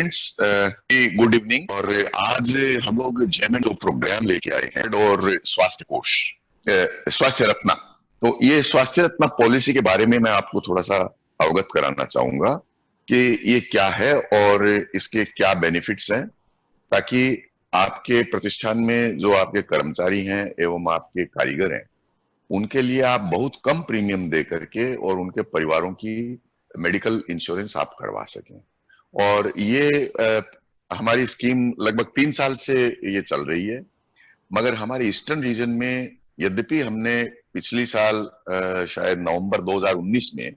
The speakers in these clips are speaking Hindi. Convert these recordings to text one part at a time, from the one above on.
Friends, good evening. और आज हम लोग जेमन जो प्रोग्राम लेके आए हैं और स्वास्थ्य कोष, स्वास्थ्य रत्ना। तो ये स्वास्थ्य रत्ना पॉलिसी के बारे में मैं आपको थोड़ा सा अवगत कराना चाहूंगा कि ये क्या है और इसके क्या बेनिफिट्स हैं, ताकि आपके प्रतिष्ठान में जो आपके कर्मचारी हैं एवं आपके कारीगर हैं, उनके लिए आप बहुत कम प्रीमियम दे करके और उनके परिवारों की मेडिकल इंश्योरेंस आप करवा सकें। और ये हमारी स्कीम लगभग 3 साल से ये चल रही है। मगर हमारे ईस्टर्न रीजन में, यद्यपि हमने पिछली साल शायद नवंबर 2019 में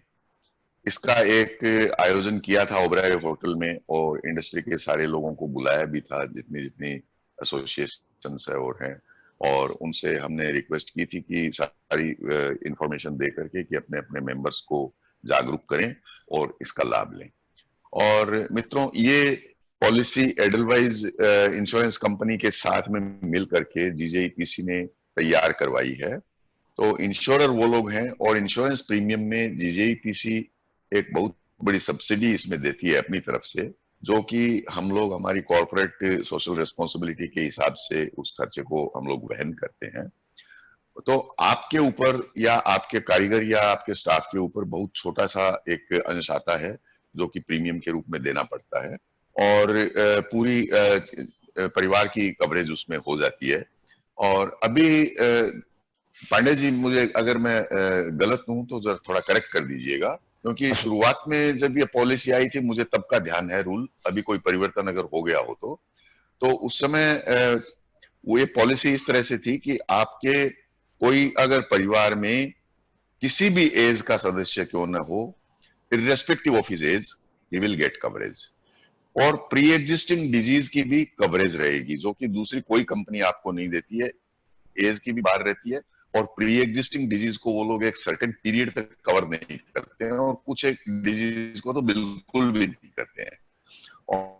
इसका एक आयोजन किया था ओबराय होटल में, और इंडस्ट्री के सारे लोगों को बुलाया भी था, जितनी जितनी एसोसिएशन है और हैं, और उनसे हमने रिक्वेस्ट की थी कि सारी इंफॉर्मेशन दे करके कि अपने अपने मेंबर्स को जागरूक करें और इसका लाभ लें। और मित्रों, ये पॉलिसी एडलवाइज इंश्योरेंस कंपनी के साथ में मिल करके जीजेईपीसी ने तैयार करवाई है। तो इंश्योरर वो लोग हैं, और इंश्योरेंस प्रीमियम में जीजेईपीसी एक बहुत बड़ी सब्सिडी इसमें देती है अपनी तरफ से, जो कि हम लोग हमारी कॉर्पोरेट सोशल रिस्पॉन्सिबिलिटी के हिसाब से उस खर्चे को हम लोग वहन करते हैं। तो आपके ऊपर या आपके कारीगर या आपके स्टाफ के ऊपर बहुत छोटा सा एक अंश आता है जो कि प्रीमियम के रूप में देना पड़ता है, और पूरी परिवार की कवरेज उसमें हो जाती है। और अभी पांडे जी, मुझे अगर मैं गलत हूं तो जरा थोड़ा करेक्ट कर दीजिएगा, क्योंकि शुरुआत में जब ये पॉलिसी आई थी मुझे तब का ध्यान है रूल, अभी कोई परिवर्तन अगर हो गया हो तो उस समय वो ये पॉलिसी इस तरह से थी कि आपके कोई अगर परिवार में किसी भी एज का सदस्य क्यों ना हो, irrespective of his age, he will get coverage. और प्री एग्जिस्टिंग डिजीज की भी कवरेज रहेगी, जो कि दूसरी कोई कंपनी आपको नहीं देती है। एज की भी बात रहती है, और प्री एग्जिस्टिंग डिजीज को वो लोग एक सर्टेन पीरियड तक कवर नहीं करते हैं, और कुछ एक डिजीज को तो बिल्कुल भी नहीं करते हैं।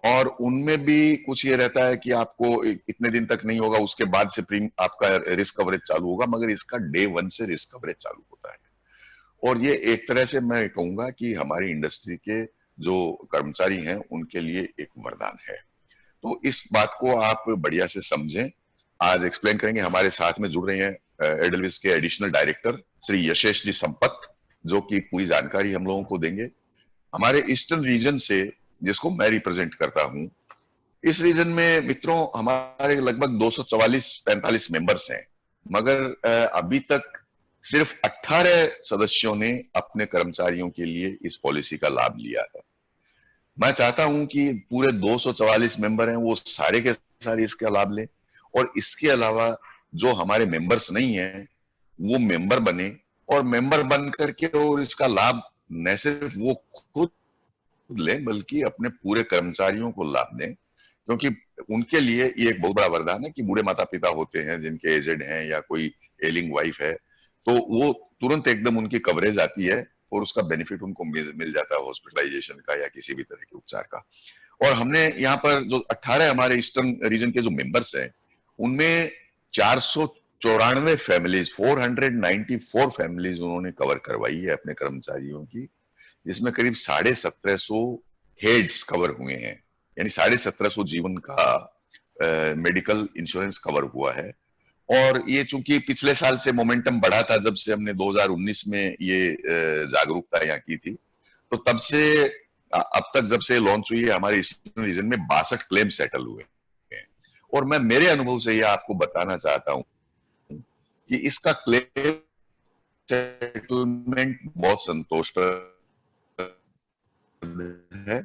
और उनमें भी कुछ ये रहता है कि आपको इतने दिन तक नहीं होगा, उसके बाद से आपका रिस्क कवरेज चालू होगा, मगर इसका डे 1 से रिस्क कवरेज चालू होता है। और ये एक तरह से मैं कहूंगा कि हमारी इंडस्ट्री के जो कर्मचारी हैं उनके लिए एक वरदान है। तो इस बात को आप बढ़िया से समझें। आज एक्सप्लेन करेंगे, हमारे साथ में जुड़ रहे हैं एडलविस के एडिशनल डायरेक्टर श्री यशेष जी संपत, जो कि पूरी जानकारी हम लोगों को देंगे। हमारे ईस्टर्न रीजन से, जिसको मैं रिप्रेजेंट करता हूं, इस रीजन में मित्रों हमारे लगभग 244-45 मेंबर्स हैं, मगर अभी तक सिर्फ 18 सदस्यों ने अपने कर्मचारियों के लिए इस पॉलिसी का लाभ लिया है। मैं चाहता हूं कि पूरे 244 मेंबर हैं वो सारे के सारे इसका लाभ लें, और इसके अलावा जो हमारे मेंबर्स नहीं हैं वो मेंबर बने, और मेंबर बन करके और इसका लाभ न सिर्फ वो खुद लें बल्कि अपने पूरे कर्मचारियों को लाभ दें, क्योंकि उनके लिए ये एक बहुत बड़ा वरदान है कि बूढ़े माता पिता होते हैं जिनके एजेड हैं या कोई एलिंग वाइफ है, तो वो तुरंत एकदम उनकी कवरेज आती है और उसका बेनिफिट उनको मिल जाता है हॉस्पिटलाइजेशन का या किसी भी तरह के उपचार का। और हमने यहाँ पर जो 18 हमारे ईस्टर्न रीजन के जो मेंबर्स हैं, उनमें 494 फैमिलीज, 494 फैमिलीज उन्होंने कवर करवाई है अपने कर्मचारियों की, जिसमें करीब 1750 हेड्स कवर हुए हैं, यानी 1750 जीवन का मेडिकल इंश्योरेंस कवर हुआ है। और ये चूंकि पिछले साल से मोमेंटम बढ़ा था, जब से हमने 2019 में ये जागरूकता यहाँ की थी, तो तब से अब तक जब से लॉन्च हुई है हमारे ईस्टर्न रीजन में 62 क्लेम सेटल हुए हैं। और मैं मेरे अनुभव से यह आपको बताना चाहता हूं कि इसका क्लेम सेटलमेंट बहुत संतोषप्रद है।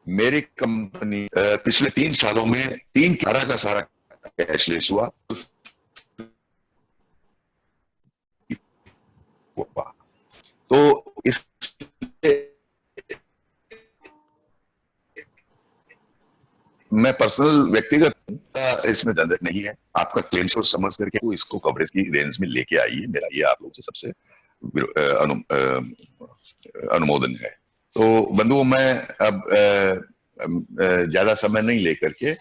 मेरी कंपनी पिछले 3 सालों में 3/11 का सारा कैशलेस हुआ। तो इस मैं पर्सनल व्यक्तिगत इसमें झंझट नहीं है, आपका क्लेम सोर्स समझ करके वो इसको कवरेज की रेंज में लेके आइए, मेरा ये आप लोग से सबसे अनुमोदन है। तो बंधुओं, मैं अब ज्यादा समय नहीं लेकर के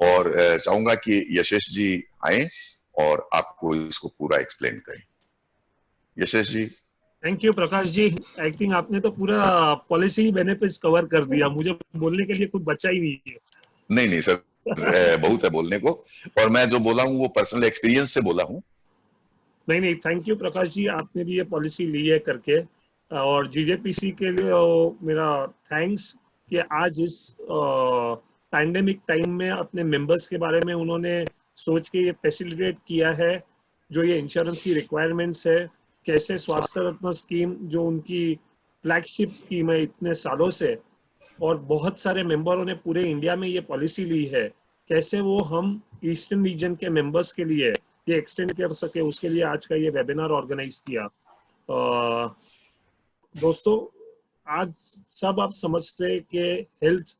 और चाहूंगा कि यशेष जी आए और आपको इसको पूरा एक्सप्लेन करें। Yashesh ji. Thank you Prakash ji. I think आपने तो पूरा पॉलिसी बेनिफिट्स कवर कर दिया, मुझे बोलने के लिए कुछ बचा ही नहीं नहीं नहीं सर, है। बहुत है बोलने को, और मैं जो बोला हूँ वो पर्सनल एक्सपीरियंस से बोला हूँ। नहीं नहीं, थैंक यू प्रकाश जी, आपने भी ये पॉलिसी ली है करके। और जीजेपीसी के लिए मेरा थैंक्स कि आज इस पैंडेमिक टाइम में अपने मेंबर्स के बारे में उन्होंने सोच के ये फैसिलिटेट किया है। जो ये इंश्योरेंस की रिक्वायरमेंट्स है, कैसे स्वास्थ्य रत्न स्कीम जो उनकी फ्लैगशिप स्कीम है इतने सालों से, और बहुत सारे मेंबरों ने पूरे इंडिया में ये पॉलिसी ली है, कैसे वो हम ईस्टर्न रीजन के मेंबर्स के लिए ये एक्सटेंड कर सके, उसके लिए आज का ये वेबिनार ऑर्गेनाइज किया। दोस्तों, आज सब आप समझते हैं कि हेल्थ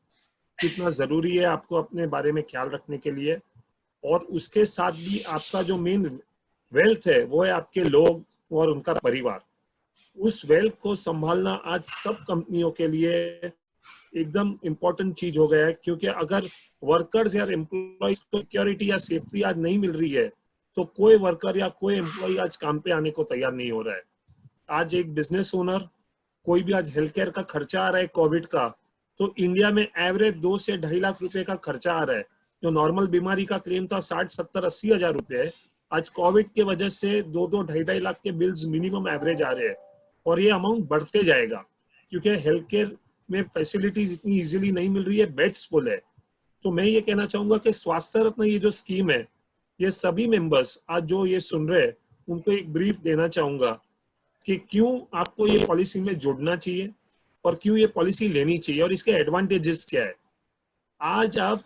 कितना जरूरी है आपको अपने बारे में ख्याल रखने के लिए, और उसके साथ भी आपका जो मेन वेल्थ है वो है आपके लोग और उनका परिवार। उस वेल्थ को संभालना आज सब कंपनियों के लिए एकदम इम्पोर्टेंट चीज हो गया है, क्योंकि अगर वर्कर्स या एम्प्लॉयज को सिक्योरिटी या सेफ्टी आज नहीं मिल रही है, तो कोई वर्कर या कोई एम्प्लॉय आज काम पे आने को तैयार नहीं हो रहा है। आज एक बिजनेस ओनर, कोई भी आज हेल्थ केयर का खर्चा आ रहा है कोविड का, तो इंडिया में एवरेज 2 से 2.5 लाख रुपए का खर्चा आ रहा है। जो नॉर्मल बीमारी का क्लेम था 60, 70, 80 हजार रुपए है, आज कोविड के वजह से 2-2, 2.5 लाख के बिल्स मिनिमम एवरेज आ रहे हैं, और ये अमाउंट बढ़ते जाएगा, क्योंकि हेल्थ केयर में फैसिलिटीज इतनी इजीली नहीं मिल रही है, बेड्स फुल है। तो मैं ये कहना चाहूंगा कि स्वास्थ्य रत्न ये जो स्कीम है, ये सभी मेंबर्स आज जो ये सुन रहे हैं उनको एक ब्रीफ देना चाहूंगा कि क्यों आपको ये पॉलिसी में जोड़ना चाहिए और क्यों ये पॉलिसी लेनी चाहिए और इसके एडवांटेजेस क्या है। आज आप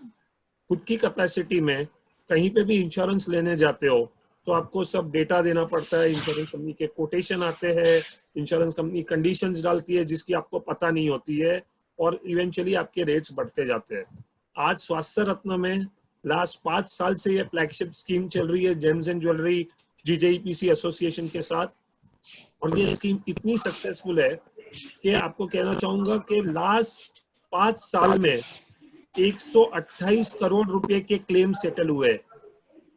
खुद की कैपेसिटी में कहीं पे भी इंश्योरेंस लेने जाते हो तो आपको सब डेटा देना पड़ता है, इंश्योरेंस कंपनी के कोटेशन आते हैं, इंश्योरेंस कंपनी कंडीशंस डालती है जिसकी आपको पता नहीं होती है, और इवेंचुअली आपके रेट्स बढ़ते जाते हैं। आज स्वास्थ्य रत्न में लास्ट 5 साल से ये फ्लैगशिप स्कीम चल रही है James and jewellery GJEPC association के साथ, और ये स्कीम इतनी सक्सेसफुल है कि आपको कहना चाहूंगा कि लास्ट 5 साल में 128 करोड़ रुपए के क्लेम सेटल हुए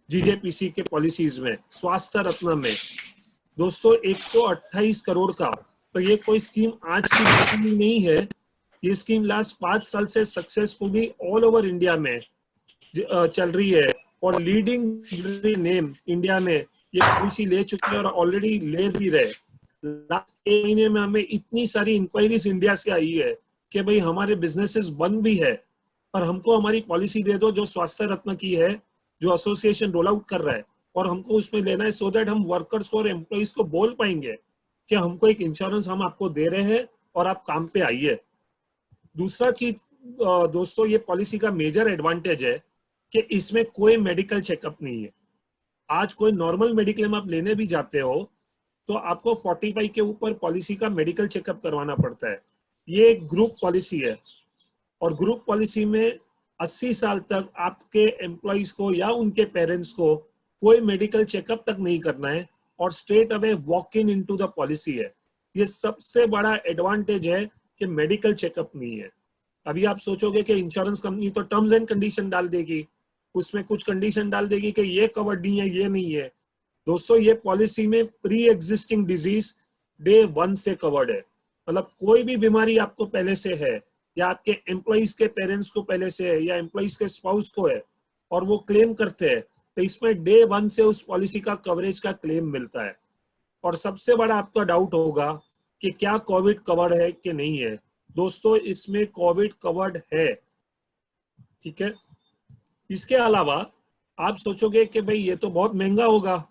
जीजेपीसी के पॉलिसीज में, स्वास्थ्य रत्न में। दोस्तों 128 करोड़ का, तो ये कोई स्कीम आज की नहीं है, ये स्कीम लास्ट 5 साल से सक्सेसफुली ऑल ओवर इंडिया में चल रही है, और लीडिंग नेम इंडिया में ये पॉलिसी ले चुके हैं और ऑलरेडी ले भी रहे। लास्ट 1 महीने में हमें इतनी सारी इंक्वायरीज इंडिया से आई है कि भाई हमारे बिजनेसेस बंद भी है, पर हमको हमारी पॉलिसी दे दो जो स्वास्थ्य रत्न की है, जो एसोसिएशन रोल आउट कर रहा है, और हमको उसमें लेना है, सो दैट हम वर्कर्स को और एम्प्लॉइज को बोल पाएंगे कि हमको एक इंश्योरेंस हम आपको दे रहे हैं और आप काम पे आइए। दूसरा चीज दोस्तों, ये पॉलिसी का मेजर एडवांटेज है कि इसमें कोई मेडिकल चेकअप नहीं है। आज कोई नॉर्मल मेडिक्लेम आप लेने भी जाते हो तो आपको 45 के ऊपर पॉलिसी का मेडिकल चेकअप करवाना पड़ता है। ये एक ग्रुप पॉलिसी है, और ग्रुप पॉलिसी में 80 साल तक आपके एम्प्लॉइज को या उनके पेरेंट्स को कोई मेडिकल चेकअप तक नहीं करना है, और straight away walk in into the policy है। ये सबसे बड़ा एडवांटेज है कि मेडिकल चेकअप नहीं है। अभी आप सोचोगे कि इंश्योरेंस कंपनी तो टर्म्स एंड कंडीशन डाल देगी, उसमें कुछ कंडीशन डाल देगी कि ये कवर्ड नहीं है, ये नहीं है। दोस्तों ये पॉलिसी में प्री एग्जिस्टिंग डिजीज डे 1 से कवर्ड है, मतलब कोई भी बीमारी आपको पहले से है, या आपके एम्प्लॉइज के पेरेंट्स को पहले से है, या एम्प्लॉइज के स्पाउस को है, और वो क्लेम करते हैं, तो इसमें डे 1 से उस पॉलिसी का कवरेज का क्लेम मिलता है। और सबसे बड़ा आपका डाउट होगा कि क्या कोविड कवर्ड है कि नहीं है। दोस्तों इसमें कोविड कवर्ड है, ठीक है। इसके अलावा आप सोचोगे कि भाई ये तो बहुत महंगा होगा,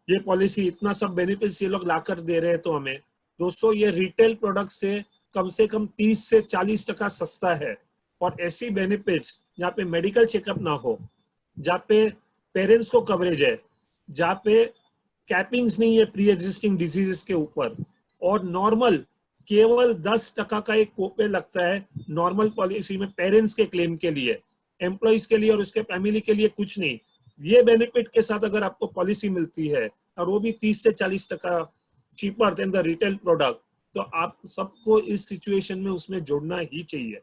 ये पॉलिसी इतना सब बेनिफिट्स ये लोग लाकर दे रहे हैं तो हमें। दोस्तों ये रिटेल प्रोडक्ट से कम 30 से 40% सस्ता है, और ऐसी बेनिफिट्स जहाँ पे मेडिकल चेकअप ना हो, जहाँ पे पेरेंट्स को कवरेज है, जहाँ पे कैपिंग्स नहीं है प्री एग्जिस्टिंग डिजीजेस के ऊपर, और नॉर्मल केवल 10% का एक कोपे लगता है नॉर्मल पॉलिसी में पेरेंट्स के क्लेम के लिए, एम्प्लॉइज के लिए और उसके फैमिली के लिए कुछ नहीं। ये बेनिफिट के साथ अगर आपको पॉलिसी मिलती है, और वो भी 30 से 40% cheaper than the retail product, तो आप सबको इस सिचुएशन में उसमें जोड़ना ही चाहिए।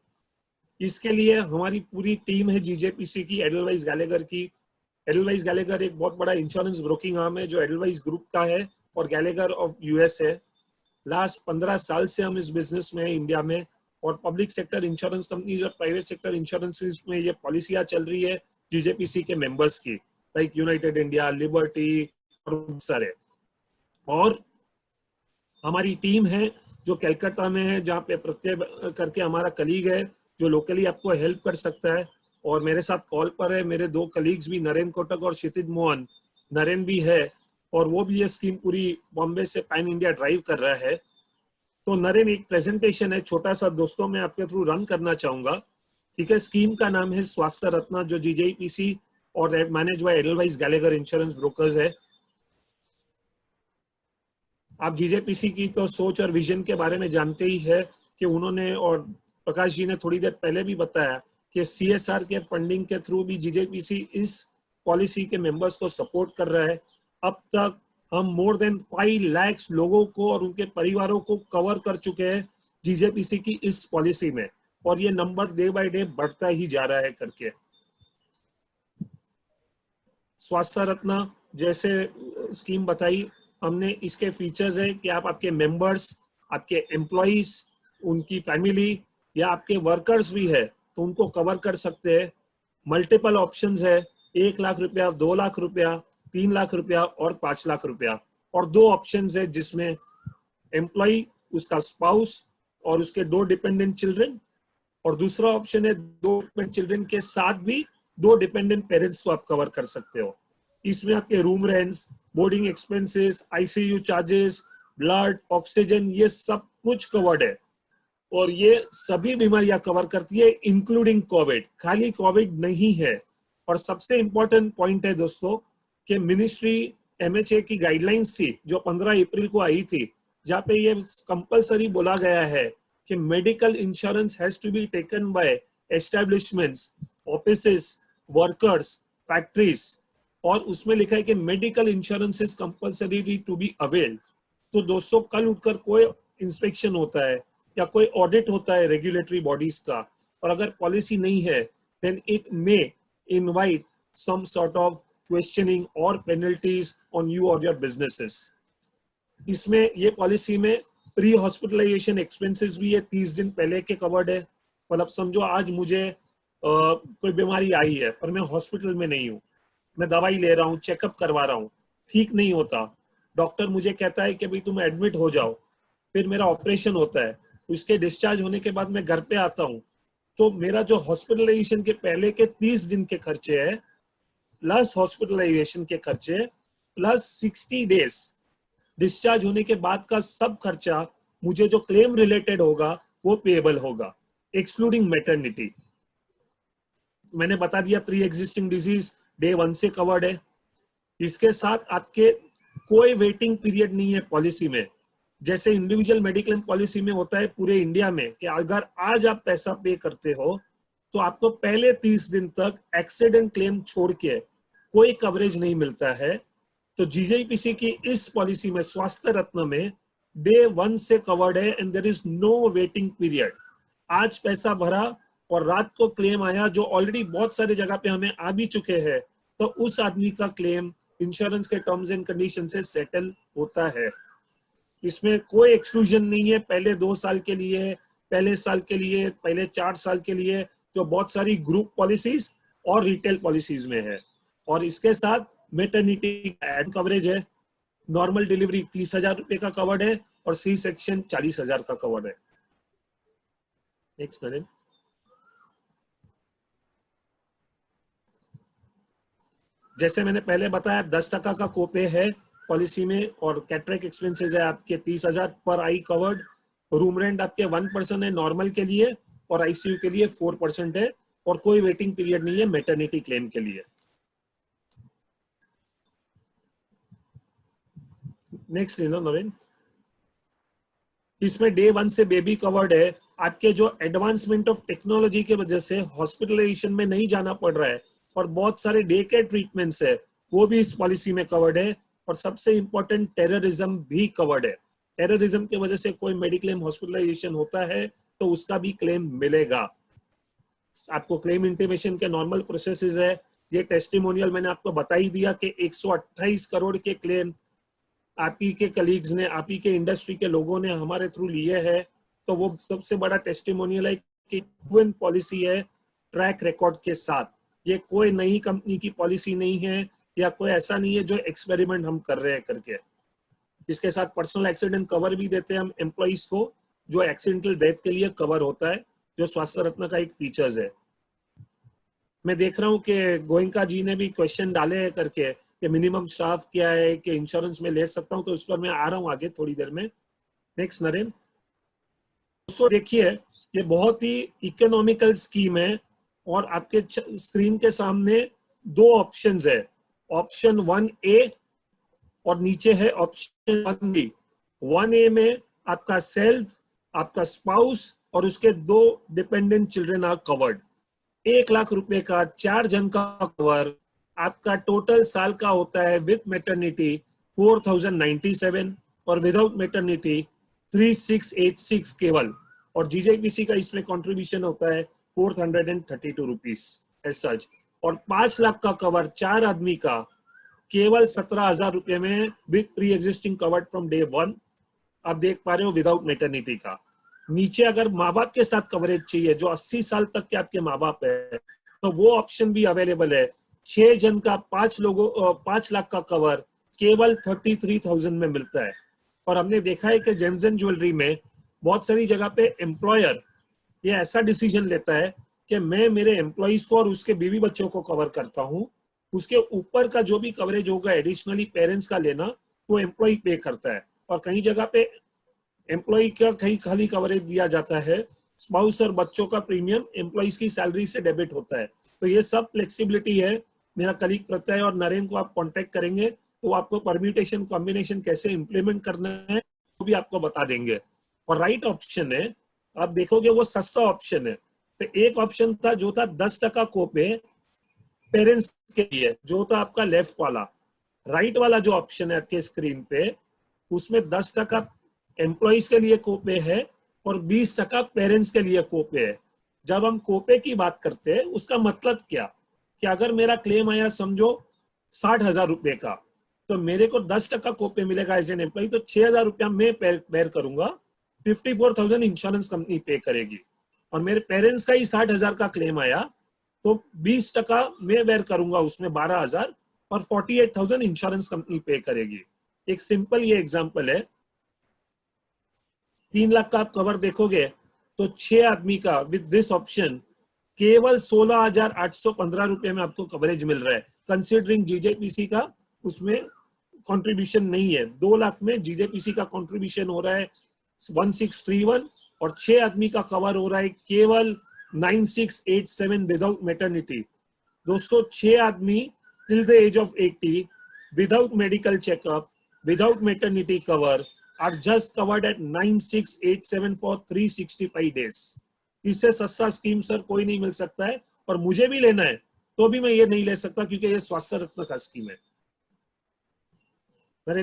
इसके लिए हमारी पूरी टीम है जीजेपीसी की, एडलवाइस गैलेगर की। एडलवाइस गैलेगर एक बहुत बड़ा इंश्योरेंस ब्रोकिंग आर्म है जो एडलवाइस ग्रुप का है, और गैलेगर ऑफ यूएस है। लास्ट 15 साल से हम इस बिजनेस में हैं इंडिया में, और पब्लिक सेक्टर इंश्योरेंस कंपनीज और प्राइवेट सेक्टर इंश्योरेंस में ये पॉलिसियां चल रही है जीजेपीसी के मेंबर्स की, लाइक यूनाइटेड इंडिया, लिबर्टी और सारे। और हमारी टीम है जो कलकत्ता में है, जहाँ पे प्रत्यय करके हमारा कलीग है जो लोकली आपको हेल्प कर सकता है। और मेरे साथ कॉल पर है मेरे 2 कलीग्स भी, नरेंद्र कोटक और क्षितिज मोहन। नरेंद्र भी है और वो भी ये स्कीम पूरी बॉम्बे से पैन इंडिया ड्राइव कर रहा है। तो नरेंद्र, एक प्रेजेंटेशन है छोटा सा दोस्तों, मैं आपके थ्रू रन करना चाहूंगा, ठीक है। स्कीम का नाम है स्वास्थ्य रत्ना, जो जीजेपीसी और manage by Edelweiss Gallagher insurance brokers है। आप जीजेपीसी की तो सोच और विजन के बारे में जानते ही है कि उन्होंने, और प्रकाश जी ने थोड़ी देर पहले भी बताया कि सीएसआर के फंडिंग के थ्रू भी जीजेपीसी इस पॉलिसी के मेंबर्स को सपोर्ट कर रहा है। अब तक हम मोर देन 5 लाख लोगों को और उनके परिवारों को कवर कर चुके हैं जीजेपीसी की इस पॉलिसी में, और ये नंबर डे बाय डे बढ़ता ही जा रहा है करके। स्वास्थ्य रत्ना जैसे स्कीम बताई हमने, इसके फीचर्स है कि आप आपके मेंबर्स, आपके एम्प्लॉइज, उनकी फैमिली या आपके वर्कर्स भी है तो उनको कवर कर सकते हैं। मल्टीपल ऑप्शंस है, 1 लाख रुपया, 2 लाख रुपया, 3 लाख रुपया और 5 लाख रुपया। और 2 ऑप्शंस है जिसमें एम्प्लॉय, उसका स्पाउस और उसके 2 डिपेंडेंट चिल्ड्रन, और दूसरा ऑप्शन है 2 डिपेंडेंट चिल्ड्रन के साथ भी 2 डिपेंडेंट पेरेंट्स को आप कवर कर सकते हो। इसमें आपके room rents, boarding expenses, ICU charges, blood, oxygen, ये सब कुछ कवर्ड है। और ये सभी बीमारियां कवर करती है इंक्लूडिंग कोविड, खाली कोविड नहीं है। और सबसे इंपॉर्टेंट पॉइंट है दोस्तों कि मिनिस्ट्री एमएचए की गाइडलाइंस थी जो 15 अप्रैल को आई थी, जहाँ पे ये कंपलसरी बोला गया है कि medical insurance has to be taken by establishments, offices, workers, factories, और उसमें लिखा है कि medical insurance is compulsory to be availed. तो दोस्तों, कल उठकर कोई इंस्पेक्शन होता है या कोई ऑडिट होता है रेगुलेटरी बॉडीज का, और अगर पॉलिसी नहीं है then it may invite some sort of questioning और पेनल्टीज ऑन यू और योर बिजनेसेस। इसमें ये पॉलिसी में प्री हॉस्पिटलाइजेशन एक्सपेंसेस भी है, 30 दिन पहले के कवर्ड है। मतलब समझो आज मुझे कोई बीमारी आई है और मैं हॉस्पिटल में नहीं हूँ, मैं दवाई ले रहा हूँ, चेकअप करवा रहा हूँ, ठीक नहीं होता, डॉक्टर मुझे कहता है कि भाई तुम एडमिट हो जाओ, फिर मेरा ऑपरेशन होता है, उसके डिस्चार्ज होने के बाद मैं घर पे आता हूँ, तो मेरा जो हॉस्पिटलाइजेशन के पहले के 30 दिन के खर्चे है प्लस हॉस्पिटलाइजेशन के खर्चे प्लस 60 डेज डिस्चार्ज होने के बाद का सब खर्चा मुझे जो क्लेम रिलेटेड होगा वो पेएबल होगा, एक्सक्लूडिंग मैटरनिटी। मैंने बता दिया प्री एग्जिस्टिंग डिजीज डे 1 से कवर्ड है। इसके साथ आपके कोई वेटिंग पीरियड नहीं है पॉलिसी में, जैसे इंडिविजुअल मेडिक्लेम पॉलिसी में होता है पूरे इंडिया में कि अगर आज आप पैसा पे करते हो तो आपको पहले 30 दिन तक एक्सीडेंट क्लेम छोड़ के कोई कवरेज नहीं मिलता है। तो जीजेपीसी की इस पॉलिसी में, स्वास्थ्य रत्न में, डे 1 से कवर्ड है and there is no waiting period. आज पैसा भरा और रात को क्लेम आया, जो ऑलरेडी बहुत सारे जगह पे हमें आ भी चुके हैं, तो उस आदमी का क्लेम इंश्योरेंस के टर्म्स एंड कंडीशन से सेटल होता है। इसमें कोई एक्सक्लूजन नहीं है पहले 2 साल के लिए, पहले साल के लिए, पहले 4 साल के लिए, जो बहुत सारी ग्रुप पॉलिसीज और रिटेल पॉलिसीज में है। और इसके साथ मेटर्निटी एड कवरेज है, नॉर्मल डिलीवरी 30,000 रुपए का कवर्ड है और सी सेक्शन 40,000 का कवर्ड है। Next madam. जैसे मैंने पहले बताया 10% का कोपे है पॉलिसी में, और कैटरेक्ट एक्सपेंसेस है आपके 30,000 पर आई कवर्ड। रूम रेंट आपके 1% है नॉर्मल के लिए, और आईसीयू के लिए 4% है, और कोई वेटिंग पीरियड नहीं है मैटरनिटी क्लेम के लिए। नेक्स्ट नवीन। इसमें डे 1 से बेबी कवर्ड है। आपके जो एडवांसमेंट ऑफ टेक्नोलॉजी के वजह से हॉस्पिटलाइजेशन में नहीं जाना पड़ रहा है, और बहुत सारे डे केयर ट्रीटमेंट्स है, वो भी इस पॉलिसी में कवर्ड है। और सबसे इंपॉर्टेंट, टेररिज्म भी कवर्ड है। टेररिज्म की वजह से कोई मेडिक्लेम हॉस्पिटलाइजेशन होता है तो उसका भी क्लेम मिलेगा। आपको क्लेम इंटीमेशन के नॉर्मल प्रोसेसेस है। ये टेस्टिमोनियल मैंने आपको बता ही दिया कि 128 करोड़ के क्लेम आप ही के कलीग्स ने, आप ही के इंडस्ट्री के लोगों ने हमारे थ्रू लिए है, तो वो सबसे बड़ा टेस्टिमोनियल है कि प्रूवन पॉलिसी है ट्रैक रिकॉर्ड के साथ। ये कोई नई कंपनी की पॉलिसी नहीं है या कोई ऐसा नहीं है जो एक्सपेरिमेंट हम कर रहे हैं करके। इसके साथ पर्सनल एक्सीडेंट कवर भी देते हैं हम एम्प्लॉइज को, जो एक्सीडेंटल डेथ के लिए कवर होता है, जो स्वास्थ्य रत्न का एक फीचर्स है। मैं देख रहा हूँ कि गोयनका जी ने भी क्वेश्चन डाले हैं करके कि मिनिमम स्टाफ क्या है, कि इंश्योरेंस में ले सकता हूँ, तो इस पर मैं आ रहा हूँ आगे थोड़ी देर में। नेक्स्ट नरेंद्र। दोस्तों देखिए, ये बहुत ही इकोनॉमिकल स्कीम है और आपके स्क्रीन के सामने दो ऑप्शंस है, ऑप्शन 1A और नीचे है ऑप्शन 1B। 1A में आपका सेल्फ, आपका स्पाउस और उसके 2 dependent children are covered. 1 lakh रुपए का 4 जन का कवर आपका टोटल साल का होता है विद मैटरनिटी 4097 और विदाउट मैटरनिटी 3686 केवल, और जीजेपीसी का इसमें कंट्रीब्यूशन होता है 432 रुपीस एज सच। और 5 लाख का कवर 4 आदमी का केवल 17,000 रुपए में with pre existing covered from day 1। आप देख पा रहे हो विदाउट मैटरनिटी का। नीचे अगर माँ बाप के साथ कवरेज चाहिए, जो 80 साल तक के आपके माँ बाप है, तो वो ऑप्शन भी अवेलेबल है। 6 जन का 5 लाख का कवर केवल 33,000 में मिलता है। और हमने देखा है कि जेम्स एंड ज्वेलरी में बहुत सारी जगह पे एम्प्लॉयर ये ऐसा डिसीजन लेता है कि मैं मेरे एम्प्लॉइज को और उसके बीवी बच्चों को कवर करता हूँ, उसके ऊपर का जो भी कवरेज होगा एडिशनली पेरेंट्स का लेना, वो एम्प्लॉय पे करता है। और कई जगह पे एम्प्लॉय का कहीं खाली कवरेज दिया जाता है, स्पाउस और बच्चों का प्रीमियम एम्प्लॉइज की सैलरी से डेबिट होता है। तो ये सब फ्लेक्सिबिलिटी है। मेरा कलीग प्रत्यय और नरेंद्र को आप कांटेक्ट करेंगे तो आपको परम्यूटेशन कॉम्बिनेशन कैसे इंप्लीमेंट करना है वो भी आपको बता देंगे। और राइट ऑप्शन है, आप देखोगे वो सस्ता ऑप्शन है। तो एक ऑप्शन था जो था 10% कोपे पेरेंट्स के लिए, जो था आपका लेफ्ट वाला। राइट वाला जो ऑप्शन है आपके स्क्रीन पे, उसमें 10% एम्प्लॉइज के लिए कोपे है और 20% पेरेंट्स के लिए कोपे है। जब हम कोपे की बात करते हैं उसका मतलब क्या, कि अगर मेरा क्लेम आया समझो 60,000 रुपए का, तो मेरे को 10% कोपे मिलेगा एज एन एम्प्लॉय, तो 6,000 रुपया मैं बेयर करूंगा, 54,000 इंश्योरेंस कंपनी पे करेगी। और मेरे पेरेंट्स का ही 60,000 का क्लेम आया तो 20% मैं बेयर करूंगा, उसमें 12,000, और 48,000 इंश्योरेंस कंपनी पे करेगी। एक सिंपल ये एग्जांपल है। 3 लाख का आप कवर देखोगे तो 6 आदमी का विद दिस ऑप्शन केवल 16,815 रुपए में आपको कवरेज मिल रहा है, कंसिडरिंग जीजेपीसी का उसमें कंट्रीब्यूशन नहीं है। 2 लाख में जीजेपीसी का कंट्रीब्यूशन हो रहा है 1631 और 6 आदमी का कवर हो रहा है केवल 9687 विदाउट मैटरनिटी। दोस्तों 6 आदमी till the age of 80 without medical checkup, without maternity cover are just covered at 9687 for 365 days। इससे सस्ता स्कीम सर कोई नहीं मिल सकता है, और मुझे भी लेना है तो भी मैं ये नहीं ले सकता क्योंकि ये स्वास्थ्य रत्न का स्कीम है।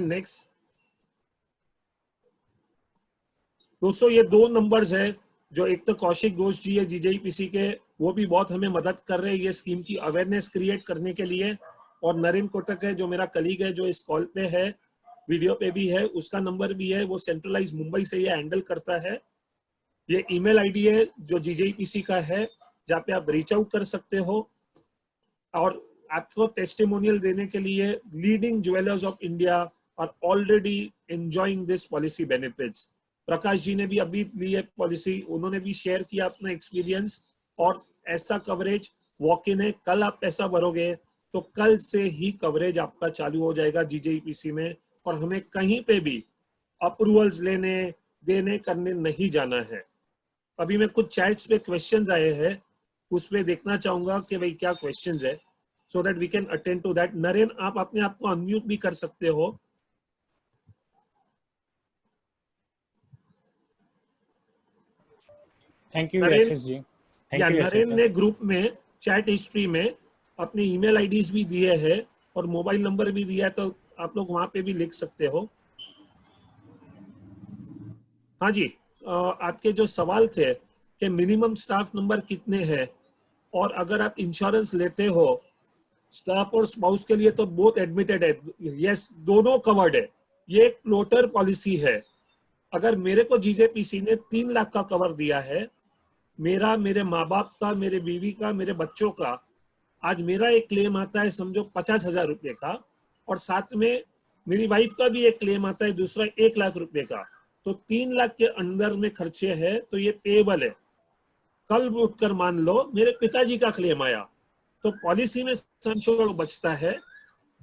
नेक्स्ट दोस्तों, ये 2 नंबर्स है जो एक तो कौशिक घोष जी है जीजेपीसी के, वो भी बहुत हमें मदद कर रहे हैं ये स्कीम की अवेयरनेस क्रिएट करने के लिए। और नरेंद्र कोटक है जो मेरा कलीग है, जो इस कॉल पे है, वीडियो पे भी है, उसका नंबर भी है, वो सेंट्रलाइज मुंबई से ये हैंडल करता है। ये ईमेल आईडी है जो जीजेपीसी का है, जहाँ पे आप रीच आउट कर सकते हो। और आपको टेस्टिमोनियल देने के लिए leading jewellers of India are already enjoying this policy benefits. Prakash ji ने भी अभी ली है पॉलिसी, उन्होंने भी शेयर किया अपना एक्सपीरियंस। और ऐसा कवरेज वॉक इन है, कल आप पैसा भरोगे तो कल से ही कवरेज आपका चालू हो जाएगा जीजेपीसी में, और हमें कहीं पे भी अप्रूवल्स लेने देने करने नहीं जाना है। अभी मैं कुछ चैट्स पे क्वेश्चंस आए हैं, उस पे देखना चाहूंगा कि भाई क्या क्वेश्चंस है, so that we can attend to that. Narendra, आप अपने आप को अनम्यूट भी कर सकते हो। Thank you Yashas ji. या नरेंद्र ने ग्रुप में चैट हिस्ट्री में अपने ईमेल आईडीज भी दिए हैं और मोबाइल नंबर भी दिया है, तो आप लोग वहां पे भी लिख सकते हो। हाँ जी, आपके जो सवाल थे कि मिनिमम स्टाफ नंबर कितने हैं, और अगर आप इंश्योरेंस लेते हो स्टाफ और स्पाउस के लिए तो बोथ एडमिटेड है, यस दोनों कवर्ड है। ये एक फ्लोटर पॉलिसी है। अगर मेरे को जीजेपीसी ने 3 लाख का कवर दिया है, मेरा, मेरे माँ बाप का, मेरे बीवी का, मेरे बच्चों का, आज मेरा एक क्लेम आता है समझो 50,000 रुपए का, और साथ में मेरी वाइफ का भी एक क्लेम आता है दूसरा 1 लाख रुपए का, तो 3 लाख के अंदर में खर्चे है, तो ये पेएबल है। कल उठकर मान लो मेरे पिताजी का क्लेम आया, तो पॉलिसी में संशोधन बचता है,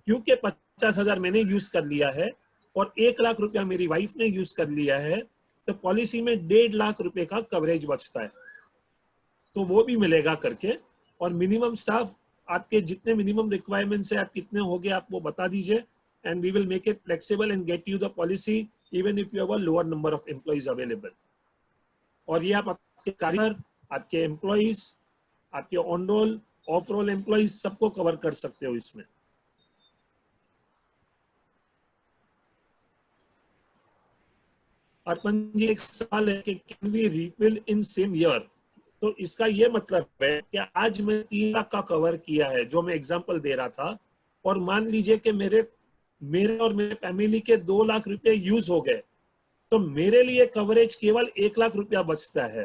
क्योंकि 50,000 मैंने यूज कर लिया है और 1 लाख रुपया मेरी वाइफ ने यूज कर लिया है, तो पॉलिसी में 1.5 लाख रुपए का कवरेज बचता है, तो वो भी मिलेगा करके। और मिनिमम स्टाफ, आपके जितने मिनिमम रिक्वायरमेंट्स है, आप कितने हो गए आप वो बता दीजिए, and we will make it flexible and get you the policy even if you have a lower number of employees available. और ये आप आपके कारीगर, आपके एम्प्लॉइज, आपके on roll, off roll employees सबको कवर कर सकते हो इसमें। अर्पण जी, एक सवाल है कि can we refill in same year? तो इसका ये मतलब है कि आज मैं 3 लाख का कवर किया है, जो मैं एग्जांपल दे रहा था, और मान लीजिए कि मेरे मेरे और मेरे फैमिली के 2 लाख रुपए यूज हो गए, तो मेरे लिए कवरेज केवल 1 लाख रुपया बचता है।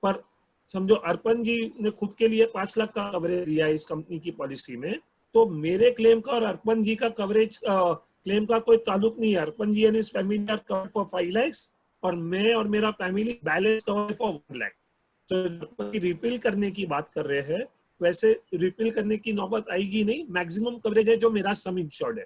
पर समझो अर्पण जी ने खुद के लिए 5 लाख का कवरेज दिया है इस कंपनी की पॉलिसी में, तो मेरे क्लेम का और अर्पण जी का कवरेज क्लेम का कोई ताल्लुक नहीं है। Arpan ji and his family are covered for 5 lakhs और मैं और मेरा family balance cover for 1 lakh। तो रिफिल करने की बात कर रहे हैं, वैसे रिफिल करने की नौबत आएगी नहीं, मैक्सिमम कवरेज है जो मेरा सम इंश्योर्ड है।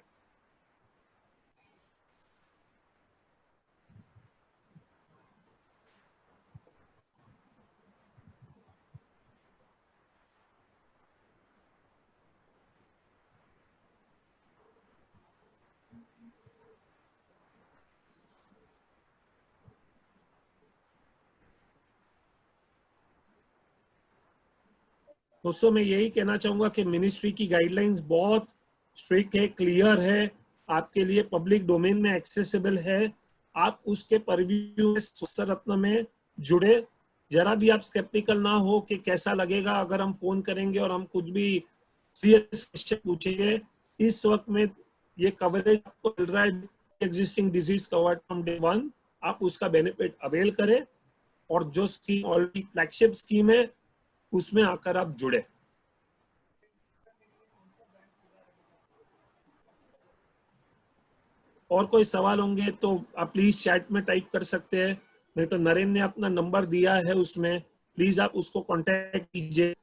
दोस्तों मैं यही कहना चाहूंगा कि मिनिस्ट्री की गाइडलाइंस बहुत स्ट्रिक्ट है, क्लियर है, आपके लिए पब्लिक डोमेन में एक्सेसिबल है। आप उसके परव्यू में स्वास्थ्य रत्न में जुड़े, जरा भी आप स्केप्टिकल ना हो कि कैसा लगेगा अगर हम फोन करेंगे और हम कुछ भी सीरियस क्वेश्चन पूछेंगे। इस वक्त में ये कवरेज आपको मिल रहा है, existing disease covered from day 1, आप उसका बेनिफिट अवेल करें, और जो स्कीम ऑलरेडी फ्लैगशिप स्कीम है उसमें आकर आप जुड़े। और कोई सवाल होंगे तो आप प्लीज चैट में टाइप कर सकते हैं, नहीं तो नरेंद्र ने अपना नंबर दिया है उसमें, प्लीज आप उसको कांटेक्ट कीजिए।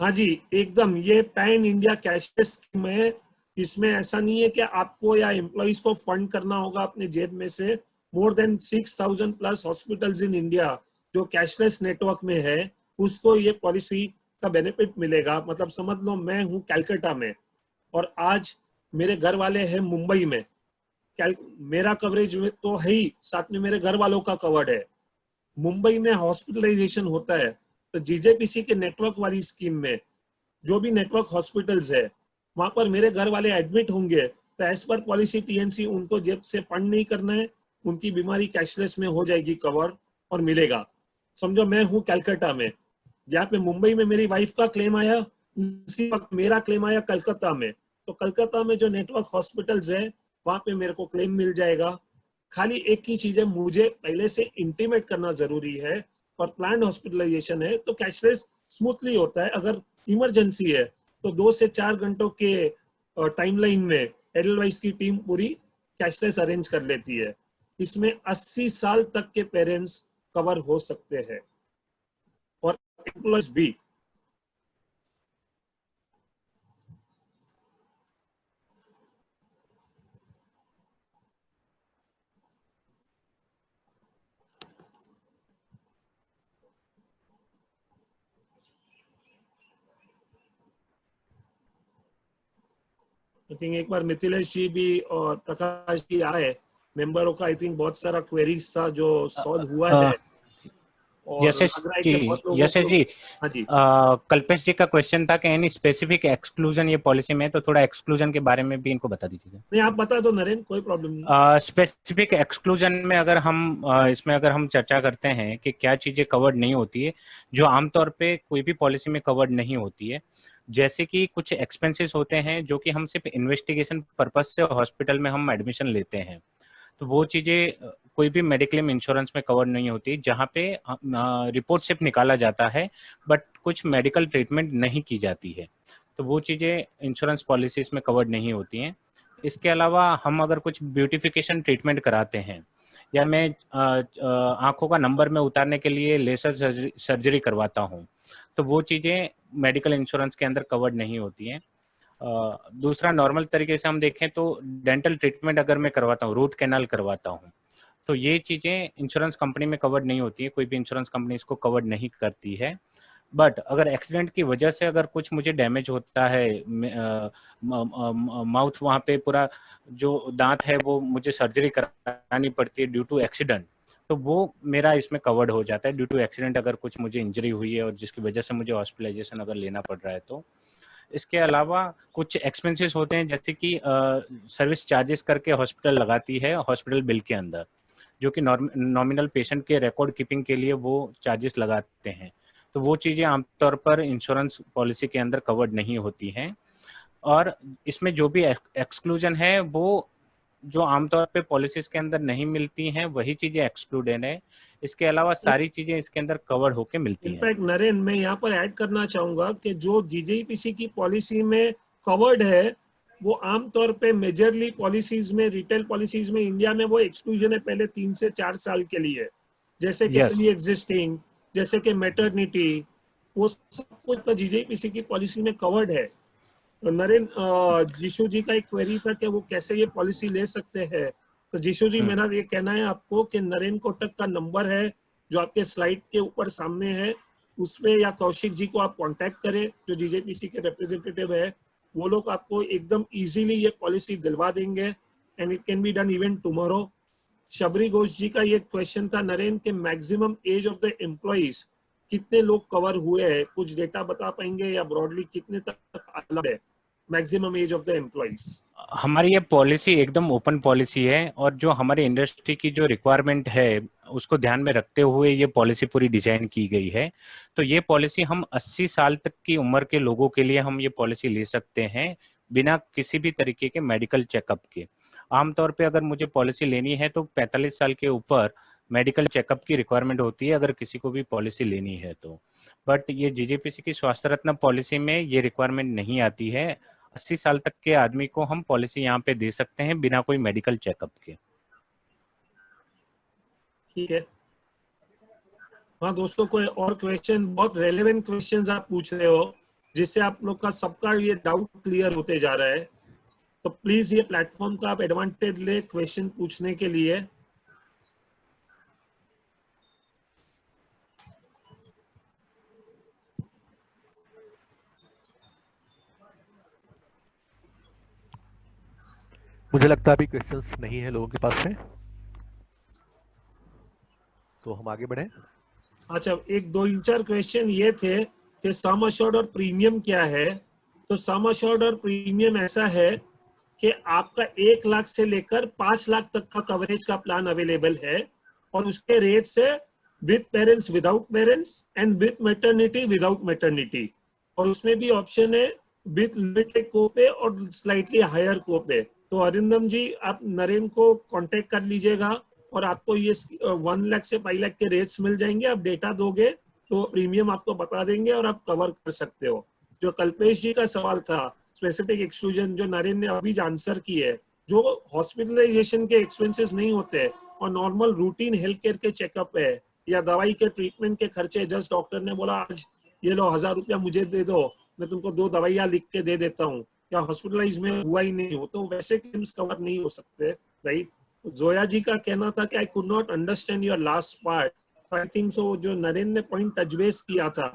हाँ जी, एकदम, ये पैन इंडिया कैशलेस स्कीम है। इसमें ऐसा नहीं है कि आपको या एम्प्लॉइज को फंड करना होगा अपने जेब में से। More than 6,000 plus hospitals in India जो कैशलेस नेटवर्क में है, उसको ये पॉलिसी का बेनिफिट मिलेगा। मतलब समझ लो मैं हूँ कैलकाटा में और आज मेरे घर वाले हैं मुंबई में, मेरा कवरेज में तो है ही, साथ में मेरे घर वालों का कवर्ड है। मुंबई में हॉस्पिटलाइजेशन होता है तो जीजेपीसी के नेटवर्क वाली स्कीम में जो भी नेटवर्क हॉस्पिटल्स है वहां पर मेरे घर वाले एडमिट होंगे, तो एज पर पॉलिसी टीएनसी उनको जेब से फंड नहीं करना है, उनकी बीमारी कैशलेस में हो जाएगी कवर और मिलेगा। समझो मैं हूँ कैलकाटा में, यहाँ पे मुंबई में मेरी वाइफ का क्लेम आया, उसी वक्त मेरा क्लेम आया कलकत्ता में, तो कलकत्ता में जो नेटवर्क हॉस्पिटल्स है वहां पे मेरे को क्लेम मिल जाएगा। खाली एक ही चीज है, मुझे पहले से इंटीमेट करना जरूरी है, और प्लान हॉस्पिटलाइजेशन है तो कैशलेस स्मूथली होता है। अगर इमरजेंसी है तो 2 से 4 घंटों के टाइमलाइन में एडलवाइस की टीम पूरी कैशलेस अरेंज कर लेती है। इसमें 80 साल तक के पेरेंट्स कवर हो सकते हैं और एम्प्लॉयज भी। आई थिंक एक बार मिथिलेश जी भी और प्रकाश जी आए, मेंबरों का आई थिंक बहुत सारा क्वेरीज था जो सॉल्व हुआ है, और यशेश लग रहा है जी, कि बहुत लोगों यशेश को। जी, हाँ जी, कल्पेश जी का क्वेश्चन था कि एनी स्पेसिफिक एक्सक्लूजन ये पॉलिसी में, तो थोड़ा एक्सक्लूजन के बारे में भी इनको बता दीजिएगा। नहीं आप बता दो नरेंद्र, कोई प्रॉब्लम नहीं। स्पेसिफिक एक्सक्लूजन में अगर हम इसमें अगर हम चर्चा करते हैं कि क्या चीजें कवर्ड नहीं होती है, जो आमतौर पे कोई भी पॉलिसी में कवर्ड नहीं होती है, जैसे कि कुछ एक्सपेंसेस होते हैं जो कि हम सिर्फ इन्वेस्टिगेशन पर्पज से हॉस्पिटल में हम एडमिशन लेते हैं, तो वो चीज़ें कोई भी मेडिक्लेम इंश्योरेंस में कवर नहीं होती, जहाँ पे रिपोर्ट सिर्फ निकाला जाता है बट कुछ मेडिकल ट्रीटमेंट नहीं की जाती है, तो वो चीज़ें इंश्योरेंस पॉलिसीज में कवर्ड नहीं होती हैं। इसके अलावा हम अगर कुछ ब्यूटिफिकेशन ट्रीटमेंट कराते हैं या मैं आंखों का नंबर में उतारने के लिए लेजर सर्जरी करवाता हूँ, तो वो चीज़ें मेडिकल इंश्योरेंस के अंदर कवर्ड नहीं होती हैं। दूसरा, नॉर्मल तरीके से हम देखें तो डेंटल ट्रीटमेंट अगर मैं करवाता हूँ, रूट कैनाल करवाता हूँ, तो ये चीज़ें इंश्योरेंस कंपनी में कवर्ड नहीं होती है, कोई भी इंश्योरेंस कंपनी इसको कवर्ड नहीं करती है। बट अगर एक्सीडेंट की वजह से अगर कुछ मुझे डैमेज होता है, माउथ वहाँ पे पूरा जो दांत है वो मुझे सर्जरी करानी पड़ती है ड्यू टू एक्सीडेंट, तो वो मेरा इसमें कवर्ड हो जाता है। ड्यू टू एक्सीडेंट अगर कुछ मुझे इंजरी हुई है और जिसकी वजह से मुझे हॉस्पिटलाइजेशन अगर लेना पड़ रहा है तो। इसके अलावा कुछ एक्सपेंसेस होते हैं जैसे कि सर्विस चार्जेस करके हॉस्पिटल लगाती है हॉस्पिटल बिल के अंदर, जो कि नॉमिनल पेशेंट के रिकॉर्ड कीपिंग के लिए वो चार्जेस लगाते हैं, तो वो चीज़ें आमतौर पर इंश्योरेंस पॉलिसी के अंदर कवर्ड नहीं होती हैं। और इसमें जो भी एक्सक्लूजन है वो जो आमतौर पे पॉलिसीज के अंदर नहीं मिलती हैं वही चीज़ें एक्सक्लूडेड है, इसके अलावा सारी चीज़ें इसके अंदर कवर्ड होके मिलती हैं। इनफैक्ट नरेन, मैं यहाँ पर ऐड करना चाहूंगा कि जो जीजेपीसी की पॉलिसी में कवर्ड है वो आमतौर पे मेजरली पॉलिसीज में, रिटेल पॉलिसीज में इंडिया में वो एक्सक्लूजन है पहले 3 से 4 साल के लिए, जैसे कि प्री एग्जिस्टिंग, जैसे कि मैटरनिटी, वो सब कुछ जीजेपीसी की पॉलिसी में कवर्ड है। नरेन, जीशु जी का एक क्वेरी था कि वो कैसे ये पॉलिसी ले सकते हैं, तो जीशु जी मेरा ये कहना है आपको कि नरेन कोटक का नंबर है जो आपके स्लाइड के ऊपर सामने है, उसमें या कौशिक जी को आप कांटेक्ट करें जो जीजेपीसी के रिप्रेजेंटेटिव है, वो लोग आपको एकदम इजीली ये पॉलिसी दिलवा देंगे and it can be done even tomorrow. Shabari Ghosh ji का ये क्वेश्चन था नरेन के maximum age of the employees कितने लोग कवर हुए हैं, कुछ डेटा बता पाएंगे या ब्रॉडली कितने तक अलग है maximum age of the employees? हमारी ये पॉलिसी एकदम ओपन पॉलिसी है और जो हमारी इंडस्ट्री की जो रिक्वायरमेंट है उसको ध्यान में रखते हुए ये पॉलिसी पूरी डिजाइन की गई है। तो ये पॉलिसी हम 80 साल तक की उम्र के लोगों के लिए हम ये पॉलिसी ले सकते हैं बिना किसी भी तरीके के मेडिकल चेकअप के। आमतौर पे अगर मुझे पॉलिसी लेनी है तो 45 साल के ऊपर मेडिकल चेकअप की रिक्वायरमेंट होती है अगर किसी को भी पॉलिसी लेनी है तो। बट ये जीजेपीसी की स्वास्थ्य रत्न पॉलिसी में ये रिक्वायरमेंट नहीं आती है, 80 साल तक के आदमी को हम पॉलिसी यहाँ पे दे सकते हैं बिना कोई मेडिकल चेकअप के। ठीक है। हाँ दोस्तों, कोई और क्वेश्चन? बहुत रेलेवेंट क्वेश्चंस आप पूछ रहे हो जिससे आप लोग का सबका ये डाउट क्लियर होते जा रहा है, तो प्लीज ये प्लेटफॉर्म का आप एडवांटेज ले क्वेश्चन पूछने के लिए। मुझे लगता है अभी क्वेश्चंस नहीं है लोगों के पास में, तो हम आगे बढ़े। अच्छा, एक दो चार क्वेश्चन ये थे कि सम अश्योर्ड और प्रीमियम क्या है। तो सम अश्योर्ड और प्रीमियम ऐसा है कि आपका 1 लाख से लेकर 5 लाख तक का कवरेज का प्लान अवेलेबल है और उसके रेट से with parents, without parents and with maternity, without maternity, और उसमें भी ऑप्शन है विद लिमिटेड कोपे और स्लाइटली हायर कोपे। तो अरिंदम जी, आप नरेन को कांटेक्ट कर लीजिएगा और आपको ये 1 लाख से 5 लाख के रेट्स मिल जाएंगे। आप डेटा दोगे तो प्रीमियम आपको बता देंगे और आप कवर कर सकते हो। जो कल्पेश जी का सवाल था स्पेसिफिक एक्सक्लूजन, जो नरेन ने अभी आंसर की है, जो हॉस्पिटलाइजेशन के एक्सपेंसेस नहीं होते और नॉर्मल रूटीन हेल्थ केयर के चेकअप है या दवाई के ट्रीटमेंट के खर्चे, जस्ट डॉक्टर ने बोला आज ये लो 1000 रुपया मुझे दे दो, मैं तुमको 2 दवाइयां लिख के दे देता हूँ, या हॉस्पिटलाइज में हुआ ही नहीं हो, तो वैसे क्लेम्स कवर नहीं हो सकते, राइट। जोया जी का कहना था कि I could not understand your last part. I think so जो नरेन ने पॉइंट टच बेस किया था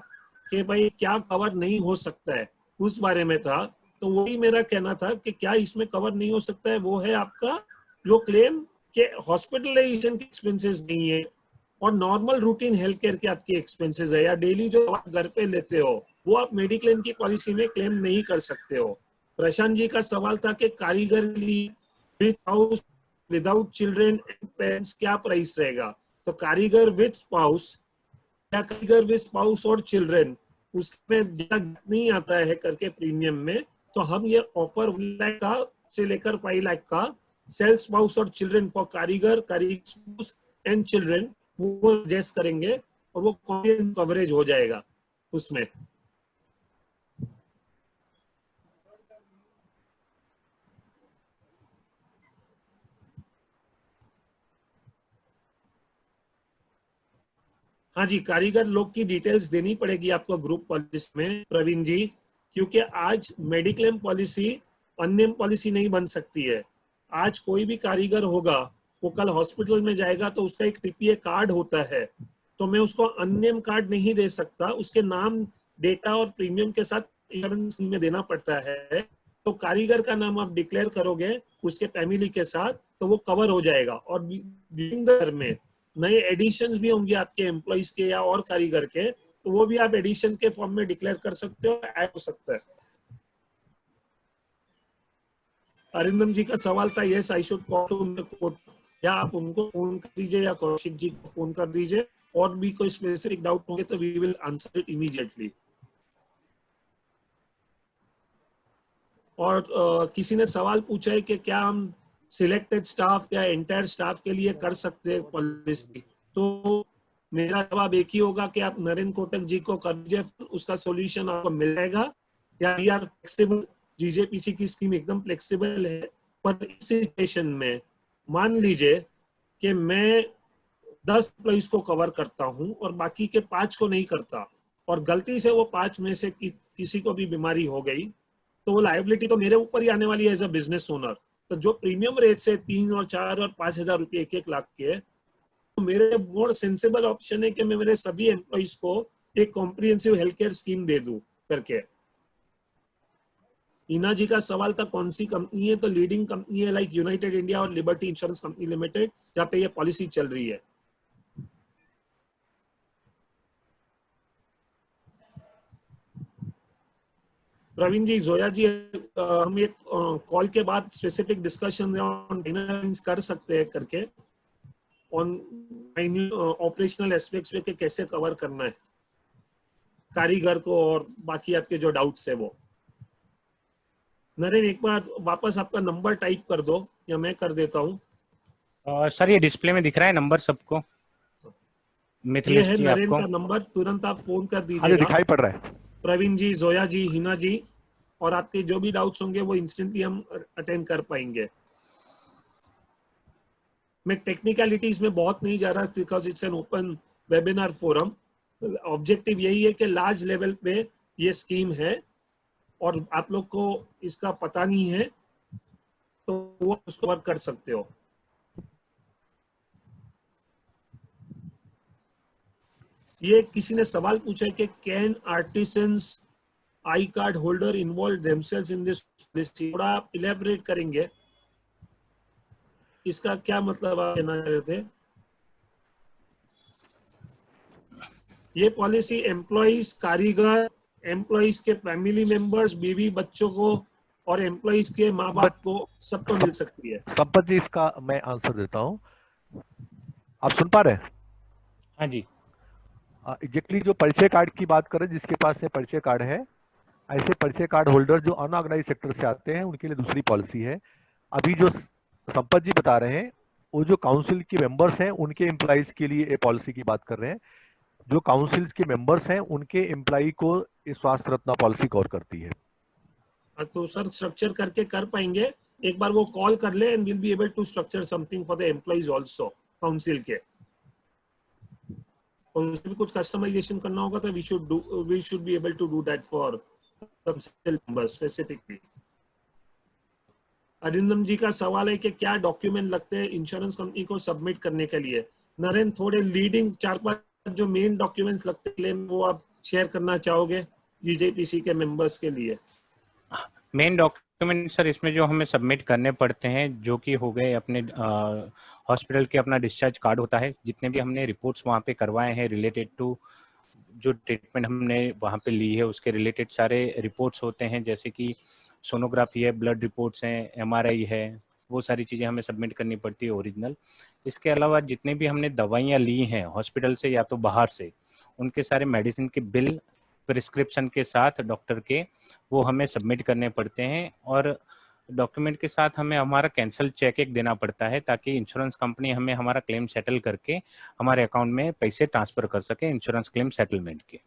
कि भाई क्या कवर नहीं हो सकता है, उस बारे में था। तो वही मेरा कहना था कि क्या इसमें कवर नहीं हो सकता है, वो है आपका जो क्लेम के हॉस्पिटलाइजेशन के एक्सपेंसेस नहीं है और नॉर्मल रूटीन हेल्थ केयर के आपके एक्सपेंसेस है, या डेली जो आप घर पे लेते हो वो आप मेडिक्लेम की पॉलिसी में क्लेम नहीं कर सकते हो। प्रशांत जी का सवाल था कि कारीगर with house, without children and parents क्या प्राइस रहेगा। तो कारीगर विद स्पाउस या कारीगर विद स्पाउस और चिल्ड्रेन उसमें नहीं आता है करके प्रीमियम में, तो हम ये ऑफर 1 लाख का से लेकर 5 लाख का सेल्फ स्पाउस और चिल्ड्रन फॉर कारीगर एंड चिल्ड्रन वो सजेस्ट करेंगे और वो कवरेज हो जाएगा उसमें। हाँ जी, कारीगर लोग की डिटेल्स देनी पड़ेगी आपको ग्रुप पॉलिसी में प्रवीण जी, क्योंकि आज मेडिक्लेम पॉलिसी अननेम पॉलिसी नहीं बन सकती है। आज कोई भी कारीगर होगा वो कल हॉस्पिटल में जाएगा तो उसका एक टीपीए कार्ड होता है, तो मैं उसको अननेम कार्ड नहीं दे सकता, उसके नाम डेटा और प्रीमियम के साथ इंश्योरेंस में देना पड़ता है। तो कारीगर का नाम आप डिक्लेयर करोगे उसके फैमिली के साथ तो वो कवर हो जाएगा। और में नए एडिशंस भी होंगे आपके एम्प्लॉइज के या और कारीगर के, तो वो भी आप एडिशन के फॉर्म में डिक्लेयर कर सकते हो, ऐड हो सकता है। अरिंदम जी का सवाल था, yes I should call to court, या आप उनको फोन कर दीजिए या कौशिक जी को फोन कर दीजिए, और भी कोई स्पेसिफिक डाउट होंगे तो we will answer it immediately. और किसी ने सवाल पूछा है कि क्या हम सिलेक्टेड स्टाफ या एंटायर स्टाफ के लिए कर सकते हैं पॉलिसी, तो मेरा जवाब एक ही होगा कि आप नरेंद्र कोटक जी को कर दीजिए, उसका सॉल्यूशन आपको मिल जाएगा। या वी आर फ्लेक्सिबल, जीजेपीसी की स्कीम एकदम फ्लेक्सिबल है। पर इस सिचुएशन में मान लीजिए कि मैं 10 एम्प्लॉइज को कवर करता हूं और बाकी के 5 को नहीं करता, और गलती से वो 5 में से किसी को भी बीमारी हो गई, तो वो लायबिलिटी तो मेरे ऊपर ही आने वाली है एज अ बिजनेस ओनर। तो जो प्रीमियम रेट से 3 और 4 और 5,000 रुपये 1-1 लाख के, तो मेरे मोर सेंसिबल ऑप्शन है कि मैं मेरे सभी एम्प्लॉइज को एक कॉम्प्रिहेंसिव हेल्थ केयर स्कीम दे दूं करके। ईना जी का सवाल था कौन सी कंपनी है, तो लीडिंग कंपनी है लाइक यूनाइटेड इंडिया और लिबर्टी इंश्योरेंस कंपनी लिमिटेड, जहाँ पे ये पॉलिसी चल रही है। प्रवीण जी, जोया जी, हम एक कॉल के बाद स्पेसिफिक डिस्कशन कर सकते हैं करके ऑन ऑपरेशनल एस्पेक्ट्स पे कैसे कवर करना है कारीगर को और बाकी आपके जो डाउट्स है वो। नरेन, एक बार वापस आपका नंबर टाइप कर दो या मैं कर देता हूँ। सर ये डिस्प्ले में दिख रहा है नंबर सबको? ये है नरेन का नंबर, तुरंत आप फोन कर दीजिएगा। दिखाई पड़ रहा है। प्रवीण जी, जोया जी, हिना जी, और आपके जो भी डाउट्स होंगे वो इंस्टेंटली हम अटेंड कर पाएंगे। मैं टेक्निकलिटीज में बहुत नहीं जा रहा because it's an open webinar forum. Objective यही है कि लार्ज लेवल पे ये स्कीम है और आप लोग को इसका पता नहीं है तो वो उसको वर्क कर सकते हो। ये किसी ने सवाल पूछा है कि can artisans I card holder involve themselves in this policy, थोड़ा आप इलेबोरेट करेंगे इसका क्या मतलब आप कहना चाह रहे थे? ये पॉलिसी एम्प्लॉइज, कारीगर, एम्प्लॉइज के फैमिली मेंबर्स, बीवी बच्चों को और एम्प्लॉइज के माँ बाप को सबको मिल सकती है। संपत जी, इसका मैं आंसर देता हूँ। आप सुन पा रहे हैं? हाँ जी। एग्जैक्टली जो परिचय कार्ड की बात करें, जिसके पास परिचय कार्ड है, ऐसे परिचय कार्ड होल्डर जो अनऑर्गेनाइज सेक्टर से आते हैं उनके लिए दूसरी पॉलिसी है। अभी जो संपत जी बता रहे हैं वो जो काउंसिल के मेंबर्स हैं उनके एम्प्लॉइज के लिए ये पॉलिसी की बात कर रहे हैं। जो काउंसिल के मेंबर्स हैं उनके एम्प्लॉय को स्वास्थ्य रत्ना पॉलिसी कवर करती है। तो सर स्ट्रक्चर करके कर पाएंगे, एक बार वो कॉल कर ले and will be able to structure something for the employees also council के। और उसमें भी कुछ कस्टमाइजेशन करना होगा तो we should be able to do that for council members specifically. Arindam ji का सवाल है कि क्या डॉक्यूमेंट लगते हैं इंश्योरेंस कंपनी को सबमिट करने के लिए। नरेंद्र, थोड़े लीडिंग 4-5 जो मेन डॉक्यूमेंट्स लगते हैं वो आप शेयर करना चाहोगे जीजेपीसी के मेंबर्स के लिए? मेन डॉक्यूमेंट सर इसमें जो हमें सबमिट करने पड़ते हैं जो कि हो गए अपने हॉस्पिटल के अपना डिस्चार्ज कार्ड होता है, जितने भी हमने रिपोर्ट्स वहाँ पे करवाए हैं रिलेटेड टू जो ट्रीटमेंट हमने वहाँ पे ली है उसके रिलेटेड सारे रिपोर्ट्स होते हैं, जैसे कि सोनोग्राफी है, ब्लड रिपोर्ट्स हैं, एमआरआई है, वो सारी चीज़ें हमें सबमिट करनी पड़ती है ओरिजिनल। इसके अलावा जितने भी हमने दवाइयाँ ली हैं हॉस्पिटल से या तो बाहर से, उनके सारे मेडिसिन के बिल प्रिस्क्रिप्शन के साथ डॉक्टर के, वो हमें सबमिट करने पड़ते हैं, और डॉक्यूमेंट के साथ हमें हमारा कैंसिल चेक एक देना पड़ता है ताकि इंश्योरेंस कंपनी हमें हमारा क्लेम सेटल करके हमारे अकाउंट में पैसे ट्रांसफर कर सके इंश्योरेंस क्लेम सेटलमेंट के।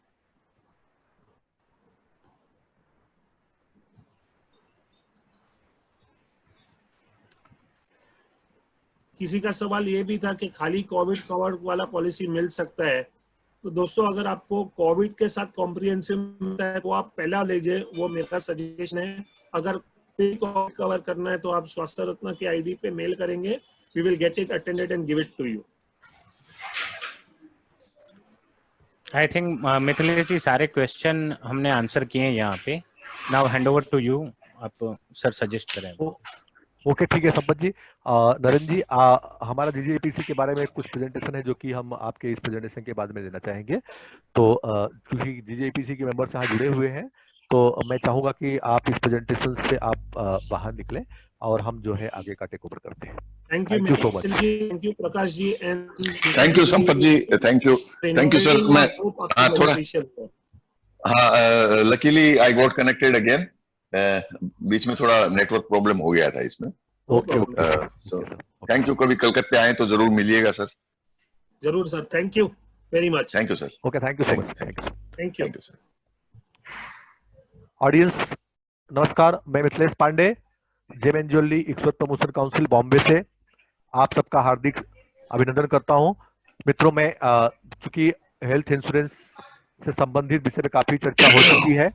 किसी का सवाल ये भी था कि खाली कोविड कवर वाला पॉलिसी मिल सकता है। तो दोस्तों, अगर आपको कोविड के साथ कॉम्प्रिहेंसिव मिलता है तो आप पहला लीजिए, वो मेरा सजेशन है। अगर कोविड कवर करना है तो आप स्वास्थ्य रत्न के आईडी पे मेल करेंगे, we will get it attended and give it to you. I think Mithilesh ji सारे क्वेश्चन हमने आंसर किए हैं यहाँ पे। Now hand over to you, आप सर सजेस्ट करें। ओके, ठीक है संपत जी। नरेंद्र जी, हमारा जीजीएपीसी के बारे में कुछ प्रेजेंटेशन है जो कि हम आपके इस प्रेजेंटेशन के बाद में देना चाहेंगे। तो क्योंकि जीजीएपीसी के मेंबर्स यहाँ जुड़े हुए हैं, तो मैं चाहूंगा कि आप इस प्रेजेंटेशन से आप बाहर निकलें और हम जो है आगे का टेक ओवर करते हैं। Thank you so much. Thank you Prakash ji and thank you Sampat ji. Thank you sir. मैं थोड़ा luckily I got connected again. बीच में थोड़ा नेटवर्क प्रॉब्लम हो गया था इसमें। Okay, thank you. कभी कलकत्ते आए तो जरूर मिलिएगा सर। जरूर sir, thank you very much. Thank you sir. Okay, thank you so much. Thank you sir. Audience नमस्कार, मैं Mithilesh Pandey, GeM and jewellery equity promotion council Bombay से आप सबका हार्दिक अभिनंदन करता हूं। मित्रों, मैं चूंकि हेल्थ इंश्योरेंस से संबंधित विषय में काफी चर्चा हो चुकी है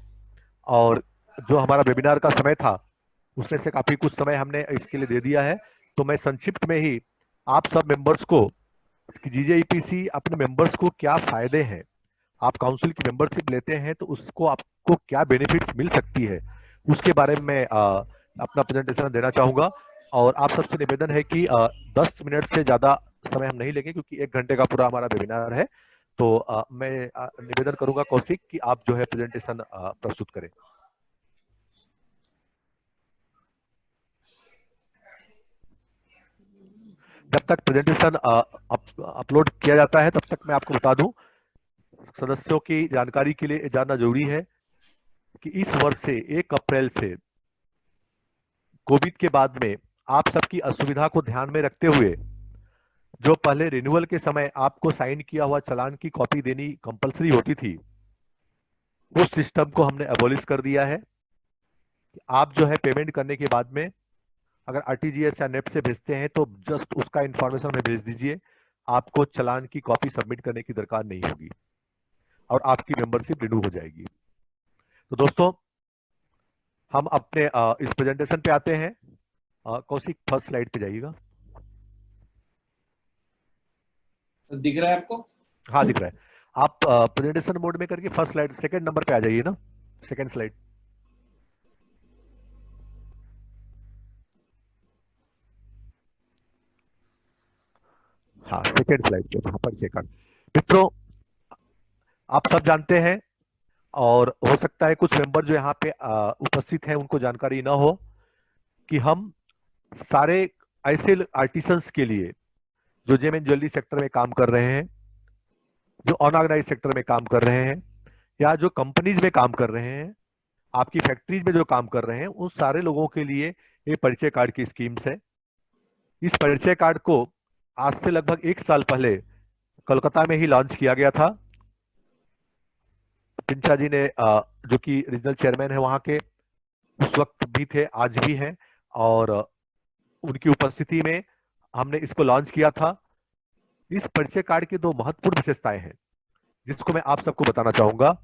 और जो हमारा वेबिनार का समय था उसमें से काफी कुछ समय हमने इसके लिए दे दिया है। तो मैं संक्षिप्त में ही आप सब मेंबर्स को जीजेईपीसी अपने मेंबर्स को क्या फायदे हैं, आप काउंसिल की मेंबरशिप लेते हैं तो उसको आपको क्या बेनिफिट्स मिल सकती है, उसके बारे में मैं अपना प्रेजेंटेशन देना चाहूंगा। और आप सबसे निवेदन है कि 10 मिनट से ज्यादा समय हम नहीं लेंगे क्योंकि 1 घंटे का पूरा हमारा वेबिनार है। तो मैं निवेदन करूंगा कौशिक कि आप जो है प्रेजेंटेशन प्रस्तुत करें। जब तक प्रेजेंटेशन अपलोड किया जाता है तब तक मैं आपको बता दूं, सदस्यों की जानकारी के लिए जानना जरूरी है कि इस वर्ष से 1 अप्रैल से कोविड के बाद में आप सबकी असुविधा को ध्यान में रखते हुए जो पहले रिन्यूअल के समय आपको साइन किया हुआ चालान की कॉपी देनी कंपलसरी होती थी, उस सिस्टम को हमने एबॉलिश कर दिया है। आप जो है पेमेंट करने के बाद में अगर आरटीजीएस या नेफ्ट से भेजते हैं तो जस्ट उसका इंफॉर्मेशन हमें भेज दीजिए, आपको चालान की कॉपी सबमिट करने की दरकार नहीं होगी और आपकी मेंबरशिप रिन्यू हो जाएगी। तो दोस्तों, हम अपने इस प्रेजेंटेशन पे आते हैं। कौशिक, फर्स्ट स्लाइड पे जाइएगा। दिख रहा है आपको? हाँ, दिख रहा है। आप प्रेजेंटेशन मोड में करके फर्स्ट स्लाइड, सेकंड नंबर पे आ जाइए ना, सेकंड स्लाइड। हाँ, सेकंड स्लाइड पे वहां पर सेकंड। मित्रों, आप सब जानते हैं और हो सकता है कुछ मेंबर जो यहाँ पे उपस्थित हैं उनको जानकारी ना हो कि हम सारे ऐसे आर्टिसंस के लिए जो जेम एंड ज्वेलरी सेक्टर में काम कर रहे हैं, जो अनऑर्गेनाइज सेक्टर में काम कर रहे हैं या जो कंपनीज में काम कर रहे हैं, आपकी फैक्ट्रीज में जो काम कर रहे हैं, उन सारे लोगों के लिए ये परिचय कार्ड की स्कीम्स है। इस परिचय कार्ड को आज से लगभग 1 साल पहले कोलकाता में ही लॉन्च किया गया था। पिंचा जी ने जो कि रीजनल चेयरमैन है वहां के, उस वक्त भी थे, आज भी हैं, और उनकी उपस्थिति में हमने इसको लॉन्च किया था। इस परिचय कार्ड की 2 महत्वपूर्ण विशेषताएं हैं जिसको मैं आप सबको बताना चाहूंगा,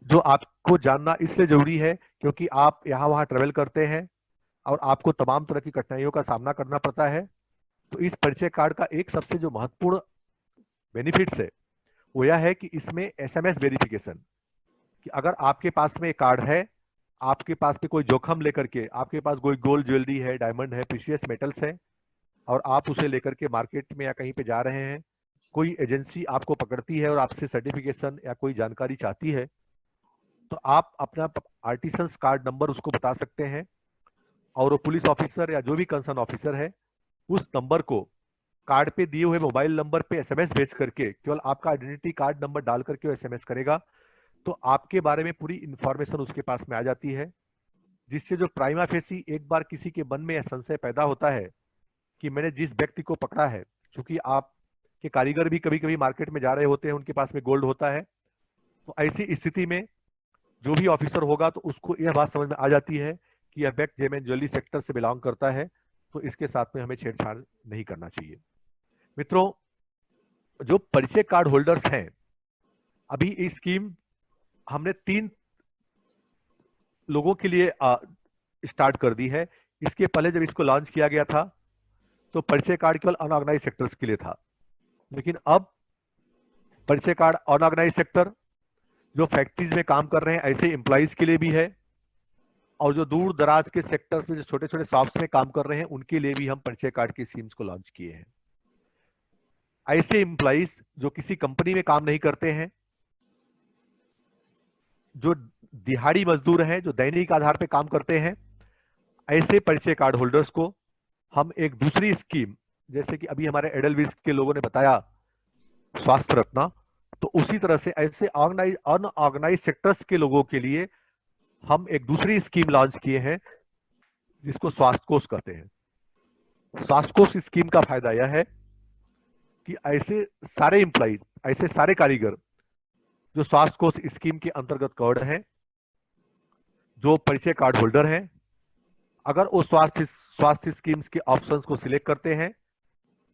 जो आपको जानना इसलिए जरूरी है क्योंकि आप यहाँ वहां ट्रेवल करते हैं और आपको तमाम तरह की कठिनाइयों का सामना करना पड़ता है। तो इस परिचय कार्ड का एक सबसे जो महत्वपूर्ण बेनिफिट्स है वो यह है कि इसमें एसएमएस वेरिफिकेशन, कि अगर आपके पास में कार्ड है, आपके पास में कोई जोखम लेकर के, आपके पास कोई गोल्ड ज्वेलरी है, डायमंड है, प्रीशियस मेटल्स है और आप उसे लेकर के मार्केट में या कहीं पे जा रहे हैं, कोई एजेंसी आपको पकड़ती है और आपसे सर्टिफिकेशन या कोई जानकारी चाहती है, तो आप अपना आर्टिसंस कार्ड नंबर उसको बता सकते हैं और वो पुलिस ऑफिसर या जो भी कंसर्न ऑफिसर है उस नंबर को कार्ड पे दिए हुए मोबाइल नंबर पे एसएमएस भेज करके, केवल आपका आइडेंटिटी कार्ड नंबर डाल करके वो एसएमएस करेगा। तो आपके बारे में पूरी इंफॉर्मेशन उसके पास में आ जाती है, जिससे जो प्राइमा फेसी एक बार किसी के मन में यह संशय पैदा होता है कि मैंने जिस व्यक्ति को पकड़ा है, क्योंकि आपके कारीगर भी कभी कभी मार्केट में जा रहे होते हैं, उनके पास में गोल्ड होता है, तो ऐसी स्थिति में जो भी ऑफिसर होगा तो उसको यह बात समझ में आ जाती है कि यह व्यक्ति जेम एंड ज्वेलरी सेक्टर से बिलोंग करता है, तो इसके साथ में हमें छेड़छाड़ नहीं करना चाहिए। मित्रों, जो परिचय कार्ड होल्डर्स हैं, अभी ये स्कीम हमने 3 लोगों के लिए स्टार्ट कर दी है। इसके पहले जब इसको लॉन्च किया गया था तो परिचय कार्ड केवल अनऑर्गेनाइज सेक्टर्स के लिए था, लेकिन अब परिचय कार्ड अनऑर्गेनाइज सेक्टर, जो फैक्ट्रीज में काम कर रहे हैं ऐसे एम्प्लॉइज के लिए भी है, और जो दूर दराज के सेक्टर्स में जो छोटे छोटे शॉप्स में काम कर रहे हैं उनके लिए भी हम परिचय कार्ड की स्कीम्स को लॉन्च किए हैं। ऐसे एम्प्लॉइज जो किसी कंपनी में काम नहीं करते हैं, जो दिहाड़ी मजदूर हैं, जो दैनिक आधार पे काम करते हैं, ऐसे परिचय कार्ड होल्डर्स को हम एक दूसरी स्कीम, जैसे कि अभी हमारे एडलविस के लोगों ने बताया स्वास्थ्य रत्ना, तो उसी तरह से ऐसे अनऑर्गेनाइज सेक्टर्स के लोगों के लिए हम एक दूसरी स्कीम लॉन्च किए हैं जिसको स्वास्थ्य कोष कहते हैं। स्वास्थ्य कोष स्कीम का फायदा यह है कि ऐसे सारे एम्प्लॉइज, ऐसे सारे कारीगर जो स्वास्थ्य कोष स्कीम के अंतर्गत कवर्ड हैं, जो परिचय कार्ड होल्डर हैं, अगर वो स्वास्थ्य स्कीम्स के ऑप्शंस को सिलेक्ट करते हैं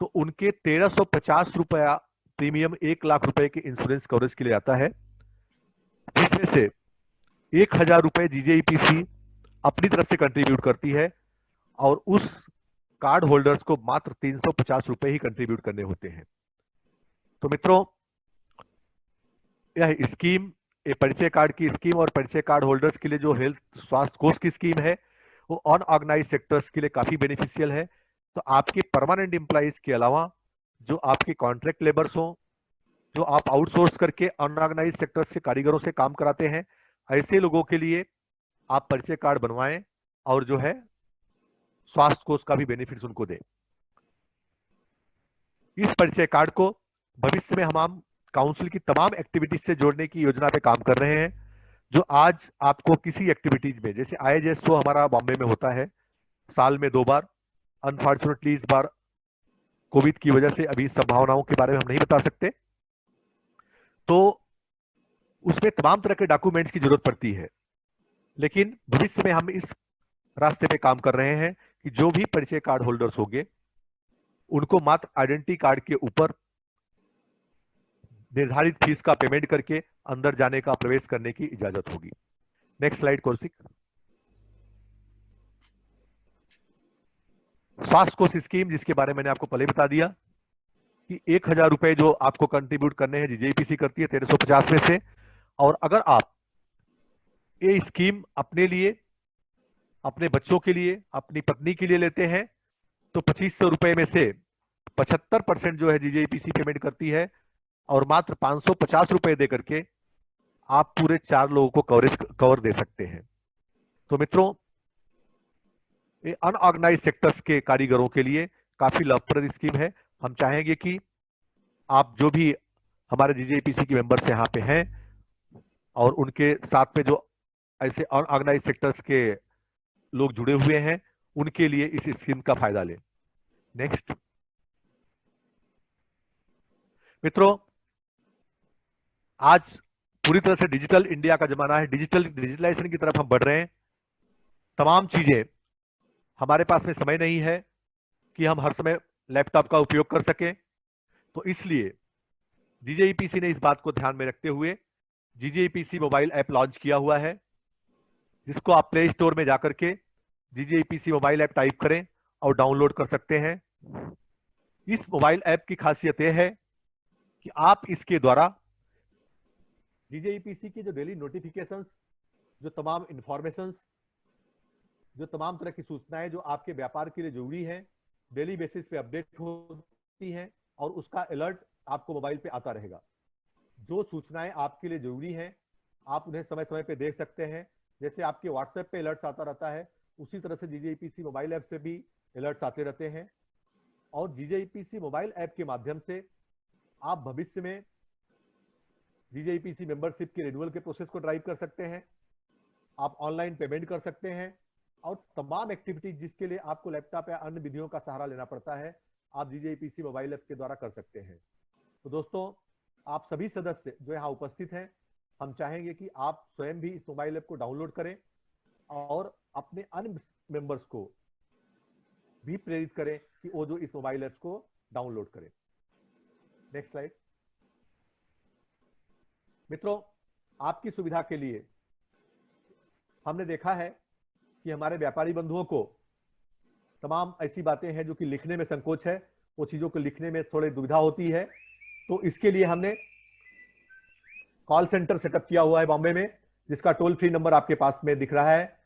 तो उनके 1350 रुपया प्रीमियम 1 लाख रुपए के इंश्योरेंस कवरेज के लिए आता है, जिसमें से 1000 रुपए जीजेईपीसी अपनी तरफ से कंट्रीब्यूट करती है और उस कार्ड होल्डर्स को मात्र 350 रुपए ही कंट्रीब्यूट करने होते हैं। तो मित्रों, यह स्कीम, ये परिचय कार्ड की स्कीम और परिचय कार्ड होल्डर्स के लिए जो हेल्थ स्वास्थ्य कोष की स्कीम है वो अनऑर्गेनाइज सेक्टर्स के लिए काफी बेनिफिशियल है। तो आपके परमानेंट एम्प्लॉइज के अलावा जो आपके कॉन्ट्रैक्ट लेबर्स हो, जो आप आउटसोर्स करके अनऑर्गेनाइज सेक्टर से कारीगरों से काम कराते हैं, ऐसे लोगों के लिए आप परिचय कार्ड बनवाएं और जो है स्वास्थ्य कोष का भी बेनिफिट्स उनको दें। इस परिचय कार्ड को भविष्य में हम काउंसिल की तमाम एक्टिविटीज से जोड़ने की योजना पे काम कर रहे हैं। जो आज आपको किसी एक्टिविटीज में, जैसे IIJS शो हमारा बॉम्बे में होता है साल में 2 बार, अनफॉर्चुनेटली इस बार कोविड की वजह से अभी संभावनाओं के बारे में हम नहीं बता सकते, तो उसमें तमाम तरह के डॉक्यूमेंट्स की जरूरत पड़ती है। लेकिन भविष्य में हम इस रास्ते पे काम कर रहे हैं कि जो भी परिचय कार्ड होल्डर्स होंगे उनको मात्र आइडेंटिटी कार्ड के ऊपर निर्धारित फीस का पेमेंट करके अंदर जाने का, प्रवेश करने की इजाजत होगी। Next slide Kaushik. स्वास्थ्य कोष स्कीम, जिसके बारे में मैंने आपको पहले बता दिया कि 1000 रुपए जो आपको कंट्रीब्यूट करने हैं, जीजेपीसी करती है 1350 में से, और अगर आप ये स्कीम अपने लिए, अपने बच्चों के लिए, अपनी पत्नी के लिए लेते हैं तो 2500 रुपए में से 75% जो है जीजेपीसी पेमेंट करती है और मात्र 550 रुपए दे करके आप पूरे 4 लोगों को कवर दे सकते हैं। तो मित्रों, ये अनऑर्गेनाइज सेक्टर्स के कारीगरों के लिए काफी लाभप्रद स्कीम है। हम चाहेंगे कि आप जो भी हमारे जीजेपीसी के मेंबर्स यहाँ पे हैं और उनके साथ में जो ऐसे अनऑर्गेनाइज सेक्टर्स के लोग जुड़े हुए हैं, उनके लिए इस स्कीम का फायदा लें। नेक्स्ट। मित्रों, आज पूरी तरह से डिजिटल इंडिया का जमाना है, डिजिटलाइजेशन की तरफ हम बढ़ रहे हैं। तमाम चीजें, हमारे पास में समय नहीं है कि हम हर समय लैपटॉप का उपयोग कर सकें, तो इसलिए जीजेईपीसी ने इस बात को ध्यान में रखते हुए जीजेईपीसी मोबाइल ऐप लॉन्च किया हुआ है, जिसको आप प्ले स्टोर में जाकर के जीजेईपीसी मोबाइल ऐप टाइप करें और डाउनलोड कर सकते हैं। इस मोबाइल ऐप की खासियत यह है कि आप इसके द्वारा जीजेईपीसी की जो डेली नोटिफिकेशंस, जो तमाम इंफॉर्मेशंस, जो तमाम तरह की सूचनाएं जो आपके व्यापार के लिए जरूरी हैं, डेली बेसिस पे अपडेट होती हैं और उसका अलर्ट आपको मोबाइल पे आता रहेगा। जो सूचनाएं आपके लिए जरूरी हैं आप उन्हें समय समय पे देख सकते हैं। जैसे आपके व्हाट्सएप पे अलर्ट्स आता रहता है, उसी तरह से जीजेईपीसी मोबाइल ऐप से भी अलर्ट्स आते रहते हैं। और जीजेईपीसी मोबाइल ऐप के माध्यम से आप भविष्य में DJIPC मेंबरशिप के रिन्यूअल के प्रोसेस को ड्राइव कर सकते हैं, आप ऑनलाइन पेमेंट कर सकते हैं, और तमाम एक्टिविटीज जिसके लिए आपको लैपटॉप या अन्य विधियों का सहारा लेना पड़ता है, आप DJIPC मोबाइल ऐप के द्वारा कर सकते हैं। तो दोस्तों, आप सभी सदस्य जो यहाँ उपस्थित हैं, हम चाहेंगे कि आप स्वयं भी इस मोबाइल ऐप को डाउनलोड करें और अपने अन्य मेंबर्स को भी प्रेरित करें कि वो जो इस मोबाइल ऐप को डाउनलोड करें। Next slide. मित्रों, आपकी सुविधा के लिए हमने देखा है कि हमारे व्यापारी बंधुओं को तमाम ऐसी बातें हैं जो कि लिखने में संकोच है, वो चीजों को लिखने में थोड़ी दुविधा होती है। तो इसके लिए हमने कॉल सेंटर सेटअप किया हुआ है बॉम्बे में, जिसका टोल फ्री नंबर आपके पास में दिख रहा है।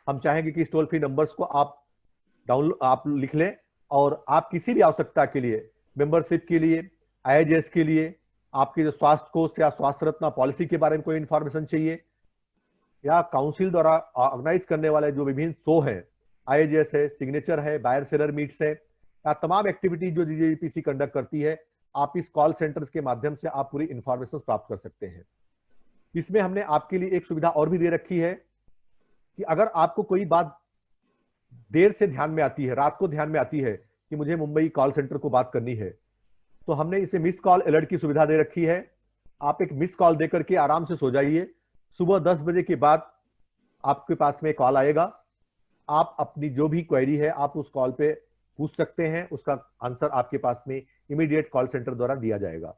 हम चाहेंगे कि इस टोल फ्री नंबर्स को आप लिख लें, और आप किसी भी आवश्यकता के लिए, मेंबरशिप के लिए, IIJS के लिए, आपके जो स्वास्थ्य कोष या स्वास्थ्य रत्न पॉलिसी के बारे में कोई इंफॉर्मेशन चाहिए, या काउंसिल द्वारा ऑर्गेनाइज करने वाले जो विभिन्न शो हैं, IIJS है, सिग्नेचर है, बायर सेलर मीट्स है, या तमाम एक्टिविटीज जो DJIPC कंडक्ट करती है, आप इस कॉल सेंटर्स के माध्यम से आप पूरी इंफॉर्मेशन प्राप्त कर सकते हैं। इसमें हमने आपके लिए एक सुविधा और भी दे रखी है कि अगर आपको कोई बात देर से ध्यान में आती है, रात को ध्यान में आती है कि मुझे मुंबई कॉल सेंटर को बात करनी है, तो हमने इसे मिस कॉल अलर्ट की सुविधा दे रखी है। आप एक मिस कॉल देकर के आराम से सो जाइए, सुबह 10 बजे के बाद आपके पास में कॉल आएगा, आप अपनी जो भी क्वेरी है आप उस कॉल पे पूछ सकते हैं, उसका आंसर आपके पास में इमीडिएट कॉल सेंटर द्वारा दिया जाएगा।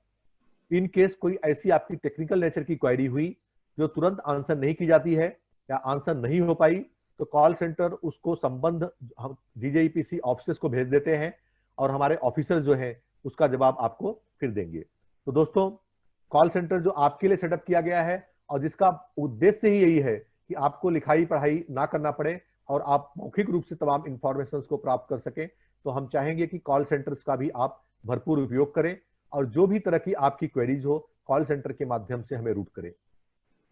इन केस कोई ऐसी आपकी टेक्निकल नेचर की क्वेरी हुई जो तुरंत आंसर नहीं की जाती है या आंसर नहीं हो पाई, तो कॉल सेंटर उसको संबंध हम DJIPC ऑफिस को भेज देते हैं, और हमारे ऑफिसर जो हैं उसका जवाब आपको फिर देंगे। तो दोस्तों, कॉल सेंटर जो आपके लिए सेटअप किया गया है और जिसका उद्देश्य ही यही है कि आपको लिखाई पढ़ाई ना करना पड़े और आप मौखिक रूप से तमाम इंफॉर्मेशन को प्राप्त कर सकें, तो हम चाहेंगे कि कॉल सेंटर्स का भी आप भरपूर उपयोग करें, और जो भी तरह की आपकी क्वेरीज हो कॉल सेंटर के माध्यम से हमें रूट करें।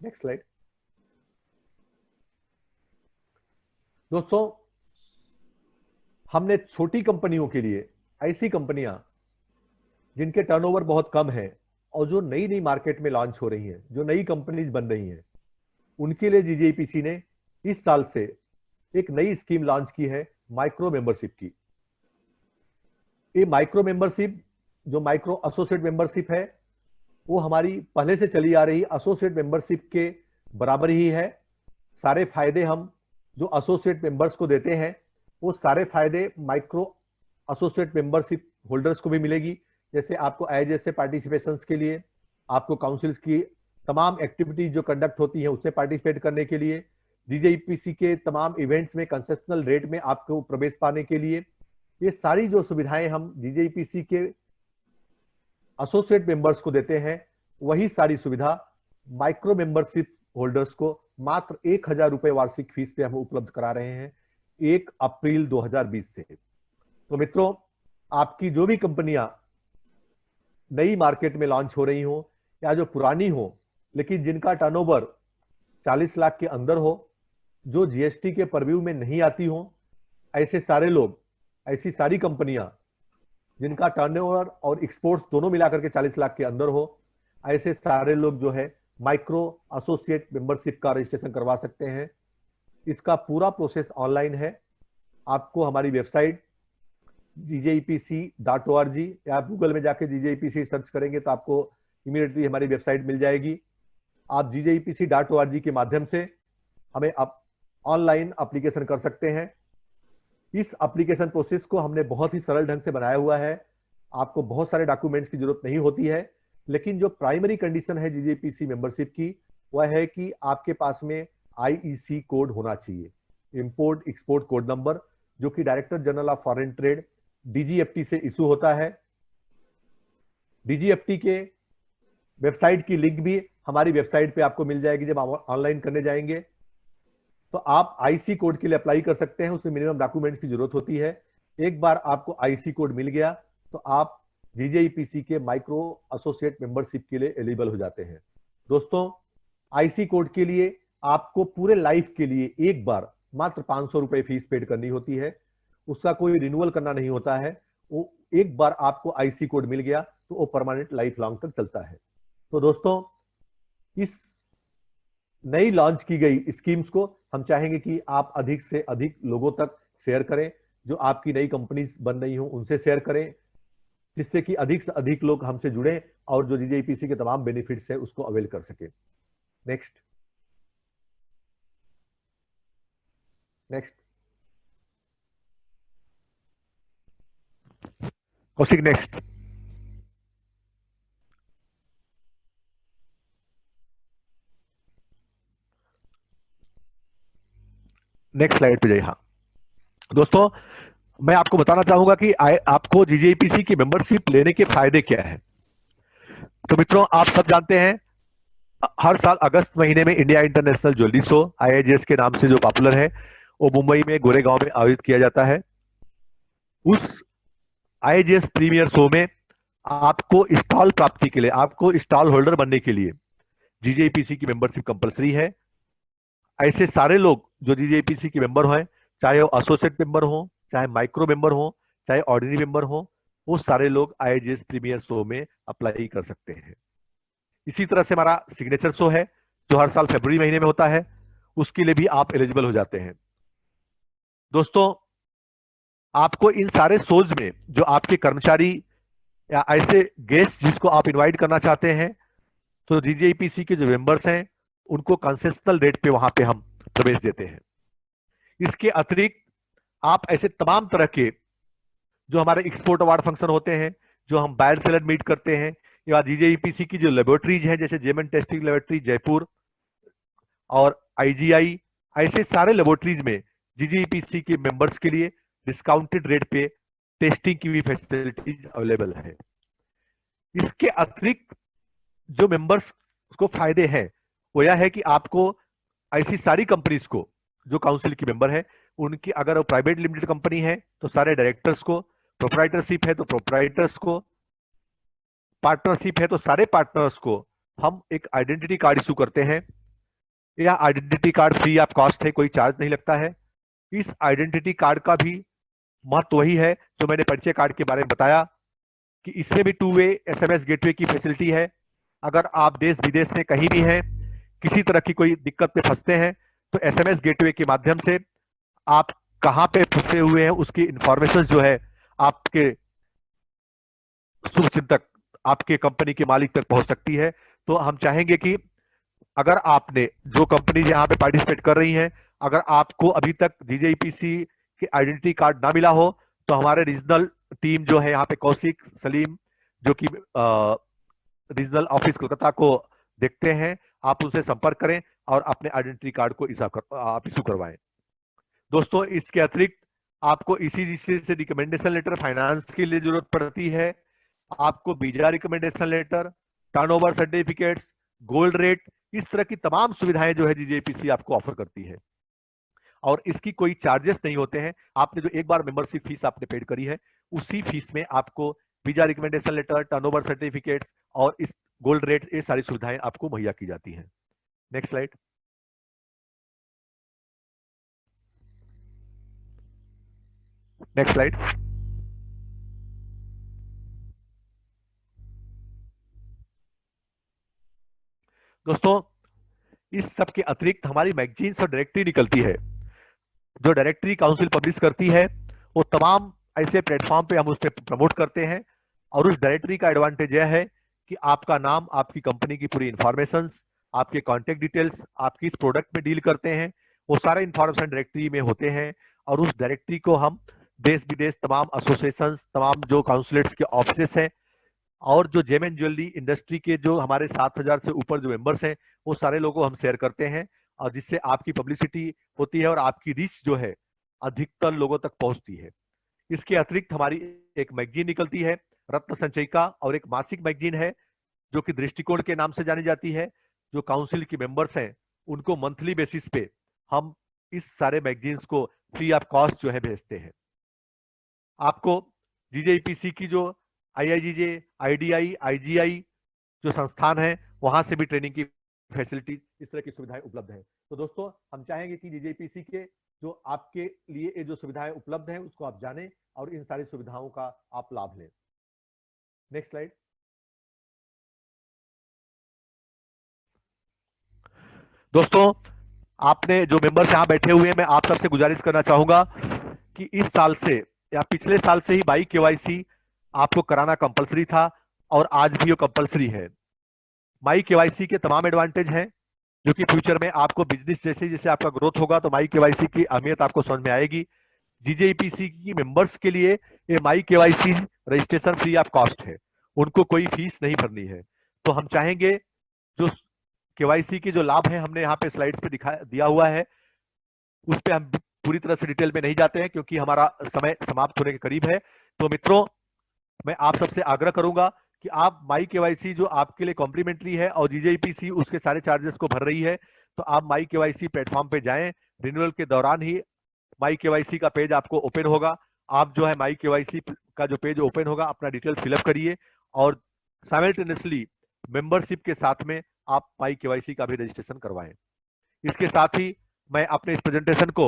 Next slide. दोस्तों, हमने छोटी कंपनियों के लिए, ऐसी कंपनियां जिनके टर्नओवर बहुत कम है और जो नई नई मार्केट में लॉन्च हो रही हैं, जो नई कंपनीज बन रही हैं, उनके लिए DJIPC ने इस साल से एक नई स्कीम लॉन्च की है, माइक्रो मेंबरशिप की। ये माइक्रो मेंबरशिप, जो माइक्रो एसोसिएट मेंबरशिप है, वो हमारी पहले से चली आ रही एसोसिएट मेंबरशिप के बराबर ही है। सारे फायदे हम जो एसोसिएट मेंबर्स को देते हैं, वो सारे फायदे माइक्रो एसोसिएट मेंबरशिप होल्डर्स को भी मिलेगी। जैसे आपको IIJS से पार्टिसिपेशन के लिए, आपको काउंसिल्स की तमाम एक्टिविटीज जो कंडक्ट होती है उससे पार्टिसिपेट करने के लिए, DJIPC के तमाम इवेंट्स में कंसेशनल रेट में आपको प्रवेश पाने के लिए, ये सारी जो सुविधाएं हम DJIPC के एसोसिएट मेंबर्स को देते हैं, वही सारी सुविधा माइक्रो मेंबरशिप होल्डर्स को मात्र 1000 रुपए वार्षिक फीस पे हम उपलब्ध करा रहे हैं 1 अप्रैल 2020 से। तो मित्रों, आपकी जो भी कंपनियां नई मार्केट में लॉन्च हो रही हो या जो पुरानी हो लेकिन जिनका टर्नओवर 40 लाख के अंदर हो, जो GST के परव्यू में नहीं आती हो, ऐसे सारे लोग, ऐसी सारी कंपनियां जिनका टर्नओवर और एक्सपोर्ट्स दोनों मिलाकर के 40 लाख के अंदर हो, ऐसे सारे लोग जो है माइक्रो एसोसिएट मेंबरशिप का रजिस्ट्रेशन करवा सकते हैं। इसका पूरा प्रोसेस ऑनलाइन है। आपको हमारी वेबसाइट DJIPC.org या गूगल में जाके DJIPC सर्च करेंगे तो आपको इमीडिएटली हमारी वेबसाइट मिल जाएगी। आप DJIPC.org के माध्यम से हमें ऑनलाइन एप्लीकेशन कर सकते हैं। इस एप्लीकेशन प्रोसेस को हमने बहुत ही सरल ढंग से बनाया हुआ है। आपको बहुत सारे डॉक्यूमेंट्स की जरूरत नहीं होती है, लेकिन जो प्राइमरी कंडीशन है DJIPC मेंबरशिप की, वह है कि आपके पास में IEC कोड होना चाहिए, इंपोर्ट एक्सपोर्ट कोड नंबर, जो कि director general of foreign trade DGFT से इशू होता है। DGFT के वेबसाइट की लिंक भी हमारी वेबसाइट पे आपको मिल जाएगी। जब आप ऑनलाइन करने जाएंगे तो आप IC कोड के लिए अप्लाई कर सकते हैं। उसमें मिनिमम डॉक्यूमेंट्स की जरूरत होती है। एक बार आपको IC कोड मिल गया तो आप DJIPC के माइक्रो एसोसिएट मेंबरशिप के लिए एलिजिबल हो जाते हैं। दोस्तों, IC कोड के लिए आपको पूरे लाइफ के लिए एक बार मात्र 500 रुपए फीस पेड करनी होती है। उसका कोई रिन्यूअल करना नहीं होता है। वो एक बार आपको IC कोड मिल गया तो वो परमानेंट लाइफ लॉन्ग तक चलता है। तो दोस्तों, इस नई लॉन्च की गई स्कीम्स को हम चाहेंगे कि आप अधिक से अधिक लोगों तक शेयर करें, जो आपकी नई कंपनीज बन रही हो उनसे शेयर करें, जिससे कि अधिक से अधिक लोग हमसे जुड़े और जो जीजेपीसी के तमाम बेनिफिट्स है उसको अवेल कर सके। Next next Kaushik, next. Next slide पे जाइए। हाँ दोस्तों, मैं आपको बताना चाहूंगा कि आपको जीजेपीसी की मेंबरशिप लेने के फायदे क्या है। तो मित्रों, आप सब जानते हैं हर साल अगस्त महीने में India international jewellery show IIGS के नाम से जो पॉपुलर है, वो मुंबई में गोरेगांव में आयोजित किया जाता है। उस IIGS प्रीमियर शो में आपको स्टॉल प्राप्ति के लिए, आपको स्टॉल होल्डर बनने के लिए जीजेपीसी की मेंबरशिप कंपलसरी है। ऐसे सारे लोग जो जीजेपीसी के मेंबर हैं, चाहे वो एसोसिएट मेंबर हो, चाहे माइक्रो मेंबर हो, चाहे ऑर्डिनरी मेंबर हो, वो सारे लोग IIGS प्रीमियर शो में अप्लाई कर सकते हैं। इसी तरह से हमारा सिग्नेचर शो है जो हर साल फरवरी महीने में होता है, उसके लिए भी आप एलिजिबल हो जाते हैं। दोस्तों, आपको इन सारे शोज में जो आपके कर्मचारी या ऐसे गेस्ट जिसको आप इनवाइट करना चाहते हैं, तो जीजेपीसी के जो मेंबर्स हैं उनको कंसेशनल रेट पे वहां पे हम प्रवेश देते हैं। इसके अतिरिक्त आप ऐसे तमाम तरह के जो हमारे एक्सपोर्ट अवार्ड फंक्शन होते हैं, जो हम बायर सेलर मीट करते हैं, या जीजेपीसी की जो लेबोरेटरीज हैं जैसे जेमन टेस्टिंग लेबोरेटरी जयपुर और IGI, ऐसे सारे लेबोरेटरीज में जीजेपीसी के मेंबर्स के लिए डिस्काउंटेड रेट पे टेस्टिंग की भी फैसिलिटीज अवेलेबल है। इसके अतिरिक्त जो मेंबर्स को फायदे हैं वो यह है कि आपको ऐसी सारी कंपनीज को जो काउंसिल की मेंबर है उनकी, अगर वो प्राइवेट लिमिटेड कंपनी है तो सारे डायरेक्टर्स को, प्रोप्राइटरशिप है तो प्रोप्राइटर्स को, पार्टनरशिप है तो सारे पार्टनर्स को हम एक आइडेंटिटी कार्ड इशू करते हैं। यह identity card free of cost है, कोई चार्ज नहीं लगता है। इस आइडेंटिटी कार्ड का भी महत्व वही है जो मैंने परिचय कार्ड के बारे में बताया कि इसमें भी 2 वे SMS गेटवे की फैसिलिटी है। अगर आप देश विदेश में कहीं भी हैं, किसी तरह की कोई दिक्कत में फंसते हैं, तो SMS गेटवे के माध्यम से आप कहां पे फंसे हुए हैं उसकी इंफॉर्मेशन जो है आपके शुभचिंतक, आपके कंपनी के मालिक तक पहुंच सकती है। तो हम चाहेंगे कि अगर आपने जो कंपनी यहाँ पे पार्टिसिपेट कर रही हैं, अगर आपको अभी तक जीजेपीसी के आइडेंटिटी कार्ड ना मिला हो, तो हमारे रीजनल टीम जो है यहाँ पे कौशिक सलीम, जो कि रीजनल ऑफिस कोलकाता को देखते हैं, आप उनसे संपर्क करें और अपने आइडेंटिटी कार्ड को आप इशू करवाएं। दोस्तों, इसके अतिरिक्त आपको इसी से रिकमेंडेशन लेटर फाइनेंस के लिए जरूरत पड़ती है। आपको visa recommendation letter, turnover certificates, gold rate, इस तरह की तमाम सुविधाएं जो है जीजेपीसी आपको ऑफर करती है और इसकी कोई चार्जेस नहीं होते हैं। आपने जो एक बार मेंबरशिप फीस आपने पेड करी है, उसी फीस में आपको visa recommendation letter, turnover certificate और इस गोल्ड रेट, ये सारी सुविधाएं आपको मुहैया की जाती हैं। Next slide. Next slide. दोस्तों, इस सब के अतिरिक्त हमारी मैगजीन्स और डायरेक्टरी निकलती है। जो डायरेक्टरी काउंसिल पब्लिश करती है वो तमाम ऐसे प्लेटफॉर्म पे हम उस पर प्रमोट करते हैं और उस डायरेक्टरी का एडवांटेज यह है कि आपका नाम, आपकी कंपनी की पूरी इंफॉर्मेशन, आपके कॉन्टेक्ट डिटेल्स, आप किस प्रोडक्ट में डील करते हैं, वो सारे इंफॉर्मेशन डायरेक्टरी में होते हैं और उस डायरेक्टरी को हम देश विदेश तमाम एसोसिएशन, तमाम जो काउंसिलेट्स के ऑफिस हैं और जो जेम एंड ज्वेलरी इंडस्ट्री के जो हमारे 7,000 से ऊपर जो मेंबर्स हैं, वो सारे लोगों को हम शेयर करते हैं और जिससे आपकी पब्लिसिटी होती है और आपकी रीच जो है अधिकतर लोगों तक पहुंचती है। इसके अतिरिक्त हमारी एक मैगजीन निकलती है रत्न संचयिका, और एक मासिक मैगजीन है जो कि दृष्टिकोण के नाम से जानी जाती है। जो काउंसिल की मेंबर्स हैं उनको मंथली बेसिस पे हम इस सारे मैगजीन्स को फ्री ऑफ कॉस्ट जो है भेजते हैं। आपको जीजेपीसी की जो IIGJ, IDI, IGI जो संस्थान है वहां से भी ट्रेनिंग की फैसिलिटी, इस तरह की सुविधाएं उपलब्ध है। तो दोस्तों, हम चाहेंगे कि जीजेपीसी के जो आपके लिए ये जो सुविधाएं उपलब्ध हैं उसको आप जानें और इन सारी सुविधाओं का आप लाभ लें। Next slide. दोस्तों, आपने जो मेंबर्स यहाँ बैठे हुए हैं, मैं आप सबसे गुजारिश करना चाहूंगा कि इस साल से या पिछले साल से ही बाई केवाईसी आपको कराना कंपलसरी था और आज भी वो कंपलसरी है। माई केवाईसी के तमाम एडवांटेज हैं जो कि फ्यूचर में आपको बिजनेस जैसे जैसे आपका ग्रोथ होगा तो माई केवाईसी की अहमियत आपको समझ में आएगी। जीजेईपीसी की मेंबर्स के लिए ये my KYC registration free of cost है, उनको कोई फीस नहीं भरनी है। तो हम चाहेंगे जो केवाईसी के जो लाभ हैं हमने यहाँ पे स्लाइड्स पे दिया हुआ है, उस पे हम पूरी तरह से डिटेल में नहीं जाते हैं क्योंकि हमारा समय समाप्त होने के करीब है। तो मित्रों, मैं आप सबसे आग्रह करूंगा कि आप माई केवाईसी जो आपके लिए कॉम्प्लीमेंट्री है और जीजेईपीसी उसके सारे चार्जेस को भर रही है, तो आप माई केवाईसी प्लेटफॉर्म पे जाएं। रिन्यूअल के दौरान ही माई केवाईसी का पेज आपको ओपन होगा। आप जो है माई केवाईसी का जो पेज ओपन होगा अपना डिटेल फिलअप करिए और साइमल्टेनियसली मेंबरशिप के साथ में आप माई केवाईसी का भी रजिस्ट्रेशन करवाएं। इसके साथ ही मैं अपने इस प्रेजेंटेशन को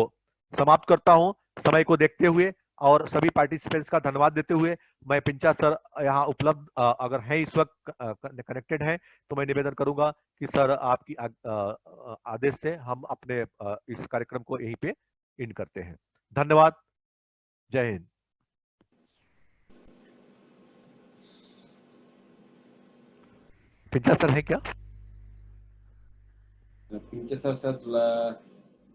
समाप्त करता हूं समय को देखते हुए और सभी पार्टिसिपेंट्स का धन्यवाद देते हुए। मैं पिंचा सर यहाँ उपलब्ध अगर हैं इस वक्त कनेक्टेड हैं तो मैं निवेदन करूंगा कि सर आपकी आदेश से हम अपने इस कार्यक्रम को यहीं पे इन करते हैं। धन्यवाद। जय हिंद। पिंचा सर है क्या? पिंचे सर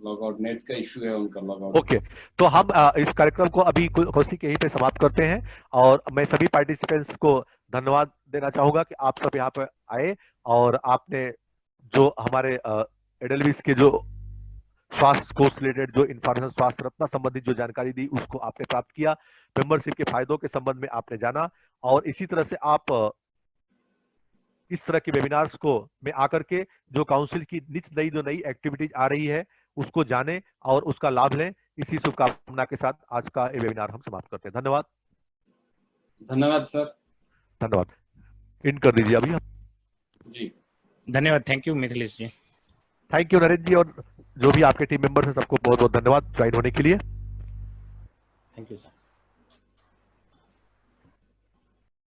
लॉग आउट, नेट का इशू है उनका लॉग आउट। ओके, तो हम इस कार्यक्रम को अभी कौशिक यहीं पे समाप्त करते हैं और मैं सभी पार्टिसिपेंट्स को धन्यवाद देना चाहूंगा कि आप सब यहाँ पे आए और आपने जो हमारे एडलविस के जो स्वास्थ्य को रिलेटेड जो इंफॉर्मेशन, स्वास्थ्य रत्न संबंधित जो जानकारी दी उसको आपने प्राप्त किया, मेंबरशिप के फायदों के संबंध में आपने जाना और इसी तरह से आप इस तरह के वेबिनार्स को में आकर के जो काउंसिल की नित्य नई जो नई एक्टिविटीज आ रही है उसको जाने और उसका लाभ लें। इसी शुभकामना के साथ आज का ये वेबिनार हम समाप्त करते हैं। धन्यवाद। धन्यवाद सर। धन्यवाद। इन कर दीजिए अभी आप जी। धन्यवाद। Thank you Mithilesh ji. Thank you Naresh ji और जो भी आपके टीम मेंबर्स हैं सबको बहुत बहुत धन्यवाद ज्वाइन होने के लिए। Thank you sir.